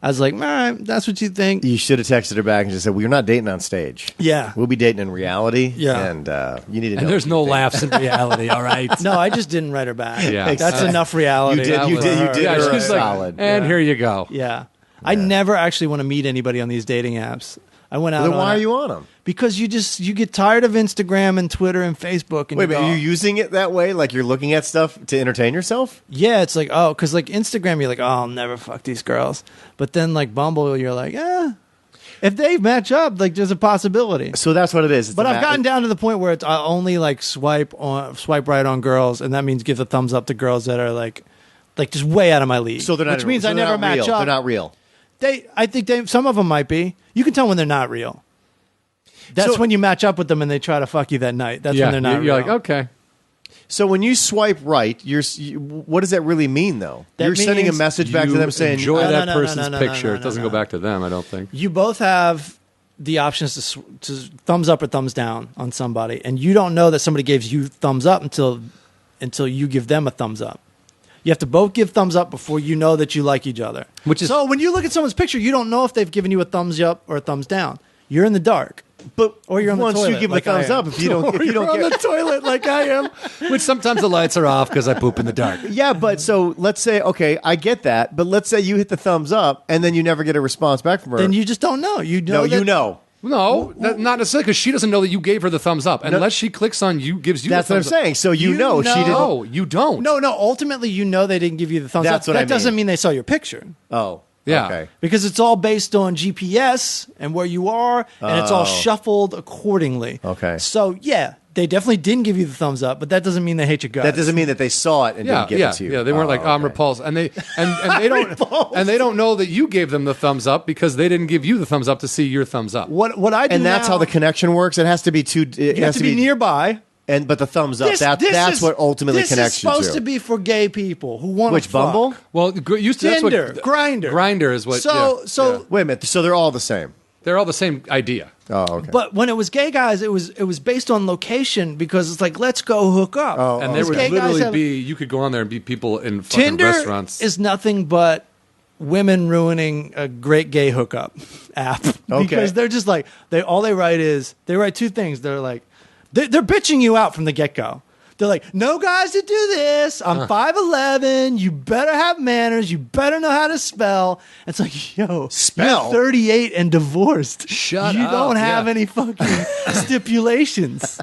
I was like, all right, that's what you think. You should have texted her back and just said, "Well, you're not dating on stage. Yeah. We'll be dating in reality. Yeah. and you need to know." And there's what no you think." laughs in reality. All right. No, I just didn't write her back. Yeah. That's enough reality. You did Yeah, her she's like, solid. and here you go. Yeah. I never actually want to meet anybody on these dating apps. I went out Then on why a- are you on them? Because you get tired of Instagram and Twitter and Facebook. And Wait, you but go, are you using it that way? Like you're looking at stuff to entertain yourself? yeah, it's like, oh, because like Instagram, you're like, oh, I'll never fuck these girls. But then like Bumble, you're like, if they match up, like there's a possibility. So that's what it is. It's But a I've gotten down to the point where it's I only like swipe right on girls, and that means give the thumbs up to girls that are like just way out of my league. So they're not. which means so I they're never not match real. up. They're not real. I think some of them might be. You can tell when they're not real. That's So- when you match up with them and they try to fuck you that night. That's Yeah, when they're not you're real. like, okay. So when you swipe right, what does that really mean, though? That You're sending a means message back to You them saying, enjoy that No, person's no, picture. It no, doesn't no. go back to them, I don't think. You both have the options to thumbs up or thumbs down on somebody, and you don't know that somebody gives you thumbs up until you give them a thumbs up. You have to both give thumbs up before you know that you like each other. So when you look at someone's picture, you don't know if they've given you a thumbs up or a thumbs down. You're in the dark. Or you're on the once toilet. you give like a thumbs up, if you don't Or you're on get the toilet like I am. Which sometimes the lights are off because I poop in the dark. Yeah, but so let's say, okay, I get that, but let's say you hit the thumbs up and then you never get a response back from her. Then you just don't know. You know. you know. No, not necessarily, because she doesn't know that you gave her the thumbs up unless she clicks on you, gives you. That's the what I'm thumbs up. saying. So you know she didn't. No, you don't. No. Ultimately, you know they didn't give you the thumbs That's up. what I That doesn't mean. mean they saw your picture. Oh, Yeah. Okay. Because it's all based on GPS and where you are, and it's all shuffled accordingly. Okay. So, yeah, they definitely didn't give you the thumbs up, but that doesn't mean they hate your guts. That doesn't mean that they saw it and didn't give it to you. Yeah, they weren't like, I'm okay. repulsed, and they don't know that you gave them the thumbs up because they didn't give you the thumbs up to see your thumbs up. What I do And that's now, how the connection works. It has to be two. It you have has to be nearby. But the thumbs up. This That's is- what ultimately connects you This is supposed to be for gay people who want Which to fuck. Bumble? Well, used to that's Tinder, what, Grindr. Grindr is what. So, yeah, so, yeah. Wait a minute. So they're all the same. They're all the same idea. Oh, okay. but when it was gay guys, it was based on location because it's like, let's go hook up. Oh, And oh, there These would gay guys literally have- be, you could go on there and be people in fucking Tinder restaurants. is nothing but women ruining a great gay hookup app because they're just like they write two things. They're like they're bitching you out from the get go. They're like, no guys to do this. I'm 5'11". You better have manners. You better know how to spell. It's like, yo, Spell? you're 38 and divorced. Shut you up, don't have yeah. any fucking stipulations.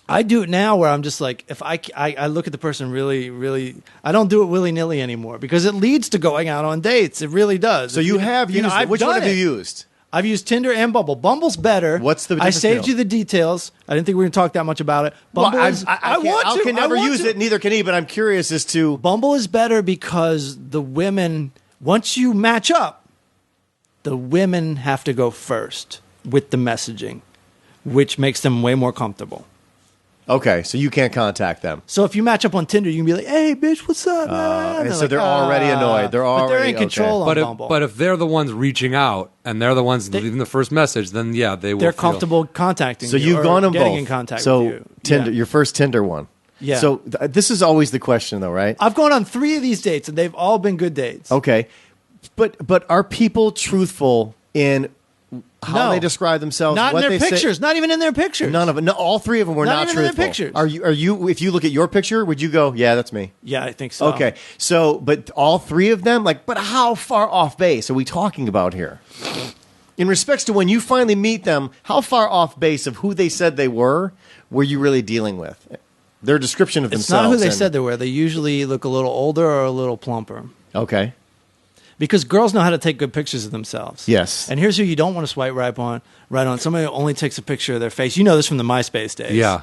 I do it now where I'm just like, if I look at the person really, really, I don't do it willy nilly anymore because it leads to going out on dates. It really does. So you have used it. I've Which one done have you it. used? I've used Tinder and Bumble. Bumble's better. What's the I difference saved between you the details. I didn't think we were going to talk that much about it. Bumble Well, is, I can never use it. Neither can he. But I'm curious as to. Bumble is better because the women, once you match up, the women have to go first with the messaging, which makes them way more comfortable. Okay, so you can't contact them. So if you match up on Tinder, you can be like, "Hey, bitch, what's up?" Man? and so they're already annoyed. They're but they're already- in control on But Bumble. if they're the ones reaching out and they're the ones leaving the first message, then yeah, they will. they're feel- comfortable contacting So you. you've or gone on getting both. in contact so with you. Tinder, Yeah. your first Tinder one. Yeah. So this is always the question, though, right? I've gone on 3 of these dates, and they've all been good dates. Okay, but are people truthful in how No. they describe themselves? Not what in their they pictures. Say? Not even in their pictures. None of it. No, all three of them were Not not even in their truthful. pictures. Are you? If you look at your picture, would you go, "Yeah, that's me"? Yeah, I think so. Okay, so but all three of them, but how far off base are we talking about here? In respects to when you finally meet them, how far off base of who they said they were you really dealing with? Their description of It's themselves. not who they and- said they were. They usually look a little older or a little plumper. Okay. Because girls know how to take good pictures of themselves. Yes. And here's who you don't want to swipe right on. Somebody who only takes a picture of their face. You know this from the MySpace days. Yeah.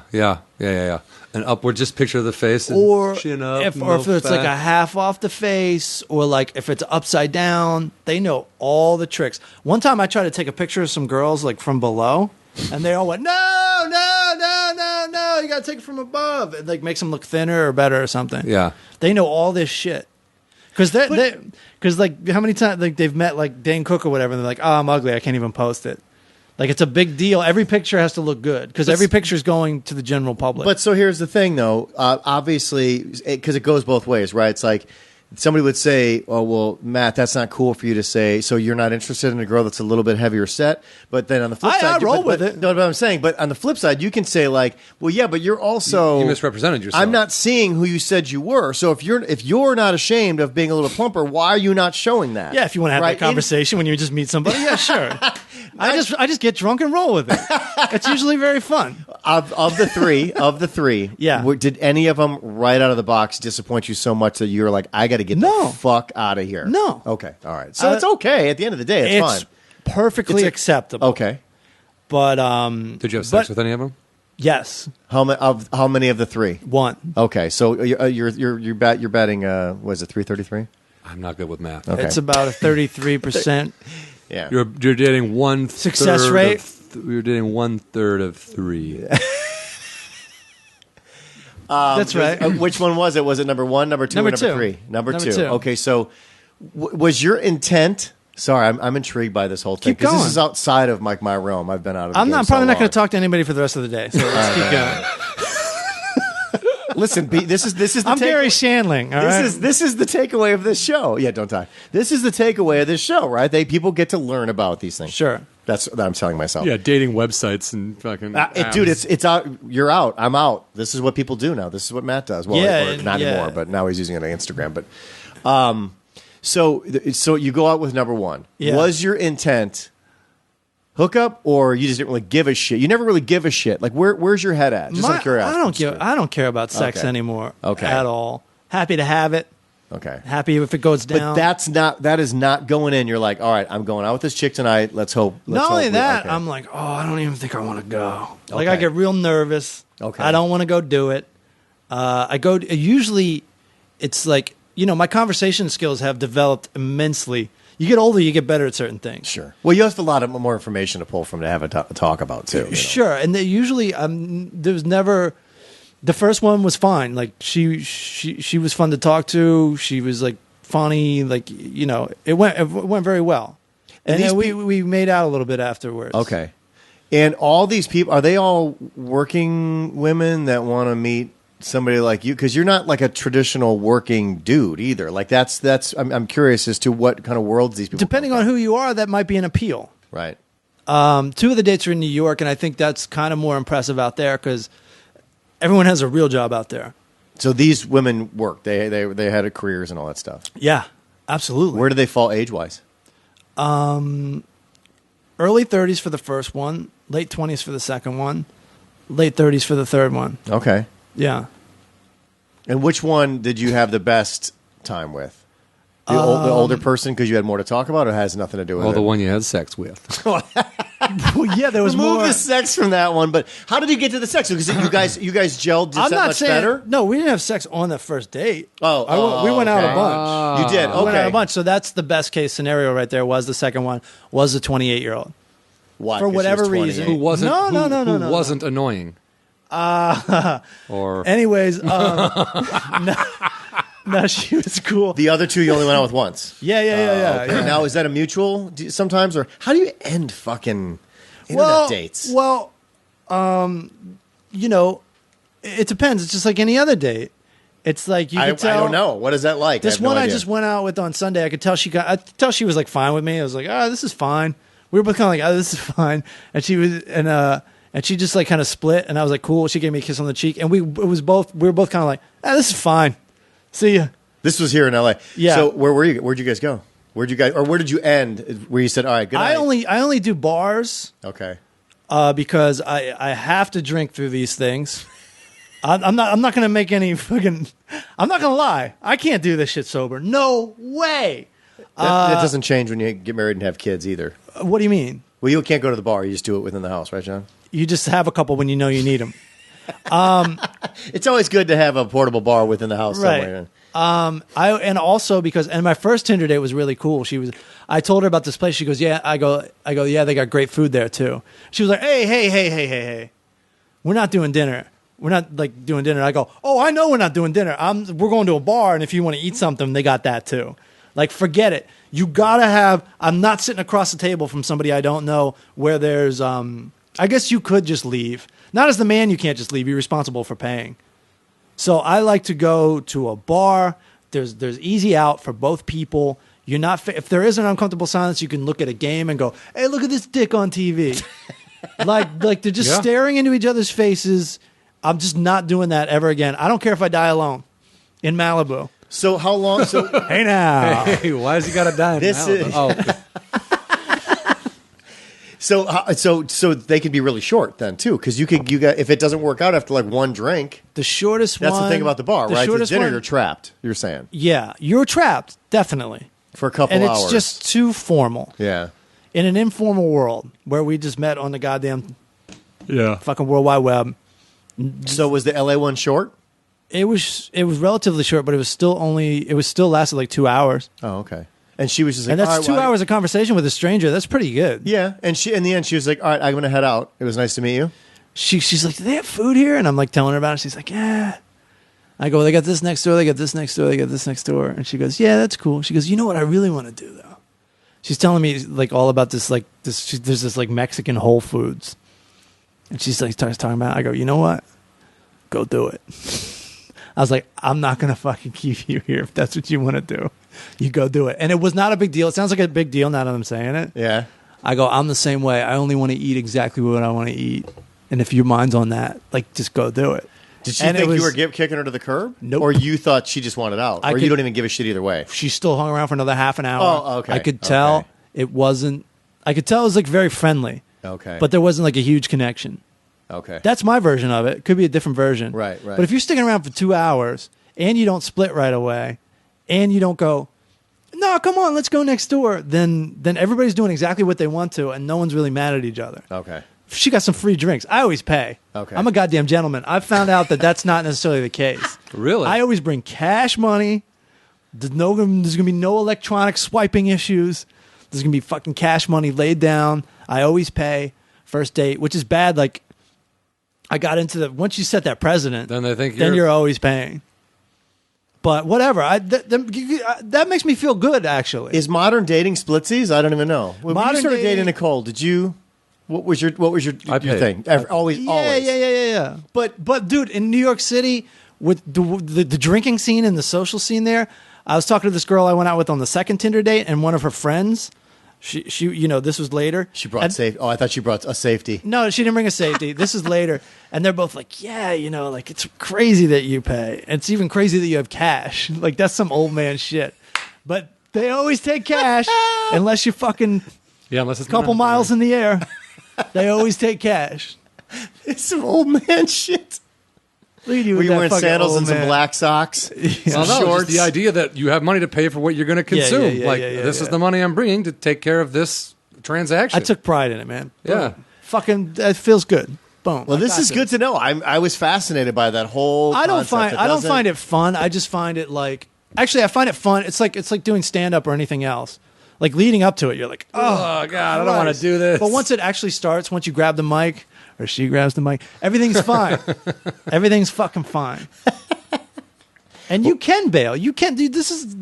An upward just picture of the face, and Or chin up, if no it's like fat. a half off the face, or like if it's upside down, they know all the tricks. One time I tried to take a picture of some girls like from below, and they all went, no, you got to take it from above. It like makes them look thinner or better or something. Yeah. They know all this shit. Because like how many times like they've met like Dane Cook or whatever, and they're like, oh, I'm ugly, I can't even post it. Like it's a big deal. Every picture has to look good because every picture is going to the general public. But so here's the thing, though. Obviously, because it goes both ways, right? It's like somebody would say, "Oh, well, Matt, that's not cool for you to say. So you're not interested in a girl that's a little bit heavier set." But then on the flip side, I roll with it. No, but I'm saying, but on the flip side, you can say like, "Well, yeah, but you're also You misrepresented yourself. I'm not seeing who you said you were. So if you're not ashamed of being a little plumper, why are you not showing that?" yeah, if you want to have Right? that conversation when you just meet somebody, yeah, sure. I just get drunk and roll with it. It's usually very fun. Of the three, Yeah. Did any of them right out of the box disappoint you so much that you're like, I got to get No. the fuck out of here? No. Okay. All right. So it's okay. At the end of the day, it's fine. Perfectly acceptable. Okay. But Did you have sex with any of them? yes, How many of the three? one. Okay. So you're betting. Was it 333? I'm not good with math. Okay. It's about a 33%. Yeah. You're dating one Success rate? You're dating 1/3 of 3. That's right. Which one was it? Was it number 1, number 2, Number or number two. 3? Number Number 2. two. Okay, so was your intent? Sorry, I'm intrigued by this whole thing Keep going. this is outside of my realm. I've been out of. The I'm game not so probably not long. going to talk to anybody for the rest of the day. So let's keep going. Listen, this is the. I'm Gary Shandling. All right? This is the takeaway of this show. Yeah, don't die. This is the takeaway of this show, right? People get to learn about these things. Sure. That's what I'm telling myself. Yeah, dating websites and fucking. Dude, it's out. You're out. I'm out. This is what people do now. This is what Matt does. Well, Yeah, not yeah. anymore, but now he's using it on Instagram. But, so you go out with number 1. Yeah. Was your intent hookup, or you just didn't really give a shit? You never really give a shit. Like where's your head at? Just out of curiosity. I don't care about sex Okay. anymore. Okay. At all. Happy to have it. Okay. Happy if it goes down. But that is not going in. You're like, all right, I'm going out with this chick tonight. Let's hope. Not only that, okay. I'm like, oh, I don't even think I want to go. Like, I Okay. get real nervous. Okay. I don't want to go do it. I go. Usually, it's like, my conversation skills have developed immensely. You get older, you get better at certain things. Sure. Well, you have a lot of more information to pull from to have a talk about too. Sure, and they usually there was never. The first one was fine. Like she was fun to talk to. She was like funny. Like it went very well. And these then we made out a little bit afterwards. Okay. And all these people, are they all working women that want to meet somebody like you? Because you're not like a traditional working dude either. Like that's. I'm curious as to what kind of worlds these people. Depending on who you are, that might be an appeal. Right. 2 of the dates are in New York, and I think that's kind of more impressive out there because everyone has a real job out there. So these women work. They had careers and all that stuff. Yeah, absolutely. Where do they fall age wise? Early 30s for the first one, late 20s for the second one, late 30s for the third one. Okay. Yeah. And which one did you have the best time with? The older person because you had more to talk about, or has nothing to do with it? the one you had sex with. Well, yeah, there was Remove more. the sex from that one. But how did you get to the sex? Because you guys gelled just I'm that not much saying better. no. We didn't have sex on the first date. We We went out a bunch. You did. We went out Okay. a bunch. So that's the best case scenario right there. Was the second one was the 28-year-old Why? for 'Cause she whatever was 28. reason. Who wasn't? No, who, no, no, no, who no, wasn't annoying. Or Anyways, no, she was cool. The other two you only went out with once. Yeah. Okay. Now is that a mutual sometimes, or how do you end fucking internet dates? Well, it depends. It's just like any other date. It's like you I could tell. don't know. What is that like? This I have no one I idea. just went out with on Sunday. I could tell she was like fine with me. I was like, this is fine. We were both kind of like, this is fine. And she was, and she just like kind of split. And I was like, cool. She gave me a kiss on the cheek, and we were both kind of like, this is fine. See ya. This was here in LA. Yeah. So where were you? Where'd you guys go? Where did you end? Where you said, all right, good night. I only do bars Okay. because I have to drink through these things. I'm not going to make any fucking. I'm not going to lie. I can't do this shit sober. No way. That doesn't change when you get married and have kids either. What do you mean? Well, you can't go to the bar. You just do it within the house, right, John? You just have a couple when you know you need them. It's always good to have a portable bar within the house somewhere. And also because my first Tinder date was really cool. I told her about this place. She goes, yeah. I go, yeah. They got great food there too. She was like, hey. We're not doing dinner. We're not like doing dinner. I go, oh, I know we're not doing dinner. We're going to a bar, and if you want to eat something, they got that too. Like, forget it. You gotta have. I'm not sitting across the table from somebody I don't know where there's. I guess you could just leave. Not as the man, you can't just leave. You're responsible for paying. So I like to go to a bar. There's easy out for both people. You're not. If there is an uncomfortable silence, you can look at a game and go, "Hey, look at this dick on TV." like they're just staring into each other's faces. I'm just not doing that ever again. I don't care if I die alone in Malibu. So how long? So Hey now. hey, why has he got to die? This now? is- so they could be really short then too, because you got if it doesn't work out after like one drink. The shortest That's one. the thing about the bar, right? The shortest dinner, one- you're trapped. You're saying Yeah, you're trapped, definitely. for a couple And hours. it's just too formal. yeah. In an informal world where we just met on the goddamn yeah. fucking World Wide Web. So was the LA one short? It was relatively short, but it was still lasted like 2 hours. Oh, okay. And she was just like, And that's all right, 2 well, hours of conversation with a stranger. That's pretty good. Yeah, and she in the end she was like, all right, I'm gonna head out. It was nice to meet you. She's like, do they have food here? And I'm like telling her about it. She's like, yeah. I go, they got this next door, they got this next door, they got this next door. And she goes, yeah, that's cool. She goes, you know what I really want to do, though? She's telling me, like, all about this, like, there's this, like, Mexican Whole Foods. And she's, like, starts talking about it. I go, you know what? Go do it. I was like, I'm not going to fucking keep you here if that's what you want to do. You go do it. And it was not a big deal. It sounds like a big deal now that I'm saying it. Yeah. I go, I'm the same way. I only want to eat exactly what I want to eat. And if your mind's on that, like, just go do it. Did she think you were kicking her to the curb? Nope. Or you thought she just wanted out? Or you don't even give a shit either way? She still hung around for another half an hour. Oh, okay. I could tell it wasn't... I could tell it was, like, very friendly. Okay. But there wasn't, like, a huge connection. Okay. That's my version of it. It could be a different version. Right. But if you're sticking around for 2 hours and you don't split right away and you don't go, no, come on, let's go next door, then everybody's doing exactly what they want to and no one's really mad at each other. Okay. She got some free drinks. I always pay. Okay. I'm a goddamn gentleman. I've found out that that's not necessarily the case. Really? I always bring cash money. There's going to be no electronic swiping issues. There's going to be fucking cash money laid down. I always pay. First date, which is bad. Like, I got into once you set that precedent, Then they think you're always paying. But whatever. That makes me feel good, actually. Is modern dating splitsies? I don't even know. When you Modern started dating dating- Nicole, did you... What was your paid. thing? Always. Yeah. But dude, in New York City, with the drinking scene and the social scene there, I was talking to this girl I went out with on the second Tinder date, and one of her friends, she this was later. She brought safety. Oh, I thought she brought a safety. No, she didn't bring a safety. This is later, and they're both like, yeah, like it's crazy that you pay. And it's even crazy that you have cash. Like that's some old man shit. But they always take cash unless you're fucking unless it's a couple miles in the air. They always take cash. It's some old man shit. Look at you Were with you that wearing fucking sandals old and some man. black socks? Well, no, Shorts? just the idea that you have money to pay for what you're going to consume. This is the money I'm bringing to take care of this transaction. I took pride in it, man. Yeah. Boom. Fucking, it feels good. Boom. Well, I this got is good to know. I was fascinated by that whole. I don't concept. find it fun. I just find it like actually I find it fun. It's like doing stand up or anything else. Like leading up to it, you're like, oh God, I don't want to do this. But once it actually starts, once you grab the mic or she grabs the mic, everything's fine. Everything's fucking fine. And you can bail. You can do this is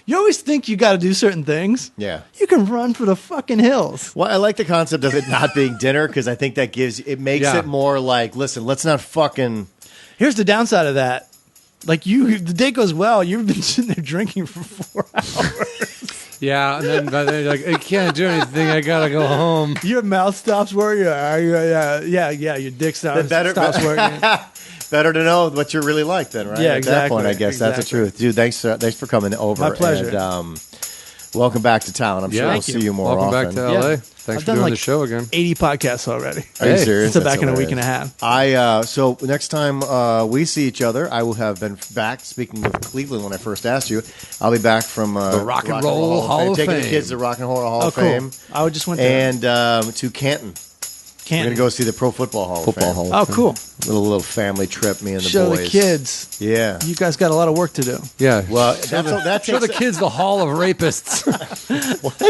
you always think you got to do certain things. Yeah. You can run for the fucking hills. Well, I like the concept of it not being dinner because I think that makes it more like, listen, let's not fucking. Here's the downside of that. Like the day goes well, you've been sitting there drinking for 4 hours. Yeah, and then you're like, I can't do anything. I gotta go home. Your mouth stops working. Yeah. Your dick stops working. Better to know what you're really like then, right? Yeah, At that point, exactly. I guess that's the truth. Dude, thanks for coming over. My pleasure. And, welcome back to town. I'm sure we'll see you more Welcome often. back to LA. Yeah. Thanks I've for done doing like the show again. 80 podcasts already. Are you serious? So back That's in a week hilarious. and a half. So next time we see each other, I will have been back. Speaking of Cleveland, when I first asked you, I'll be back from The Rock and Roll Hall of taking the Fame. kids to Rock and Roll Hall Oh, of cool. Fame, I just went there. and to Canton. We're gonna go see the Pro Football Hall of Fame. Oh, cool. Little family trip, me and the Show boys. the kids. Yeah. You guys got a lot of work to do. Yeah. Well, that Show the takes. kids the Hall of Rapists. What?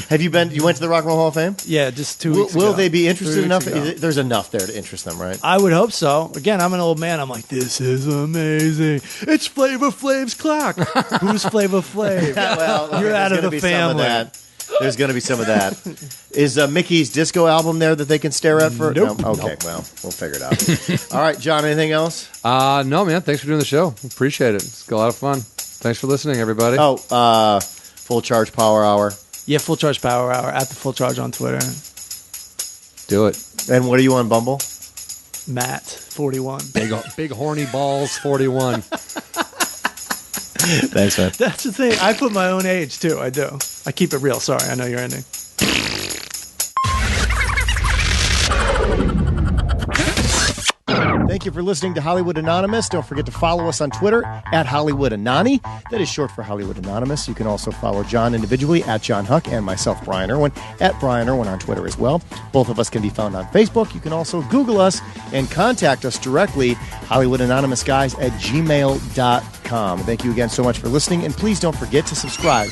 Have you been? You went to the Rock and Roll Hall of Fame? Yeah, just 2 weeks Will ago. they be interested 3 enough? weeks ago. There's enough there to interest them, right? I would hope so. Again, I'm an old man. I'm like, this is amazing. It's Flavor Flav's clock. Who's Flavor Flav? Well, You're out there's of gonna the be some family. that. There's going to be some of that. Is Mickey's disco album there that they can stare at for? Nope. No? Okay, well, we'll figure it out. All right, John, anything else? No, man. Thanks for doing the show. Appreciate it. It's a lot of fun. Thanks for listening, everybody. Oh, Full Charge Power Hour. Yeah, Full Charge Power Hour at the Full Charge on Twitter. Do it. And what are you on Bumble? Matt 41. Big horny balls 41. Thanks, man. That's the thing. I put my own age too. I do. I keep it real. Sorry, I know you're ending. Thank you for listening to Hollywood Anonymous. Don't forget to follow us on Twitter at Hollywood Anani. That is short for Hollywood Anonymous. You can also follow John individually at John Huck and myself, Bryan Erwin, at Bryan Erwin on Twitter as well. Both of us can be found on Facebook. You can also Google us and contact us directly, HollywoodAnonymousGuys at gmail.com. Thank you again so much for listening, and please don't forget to subscribe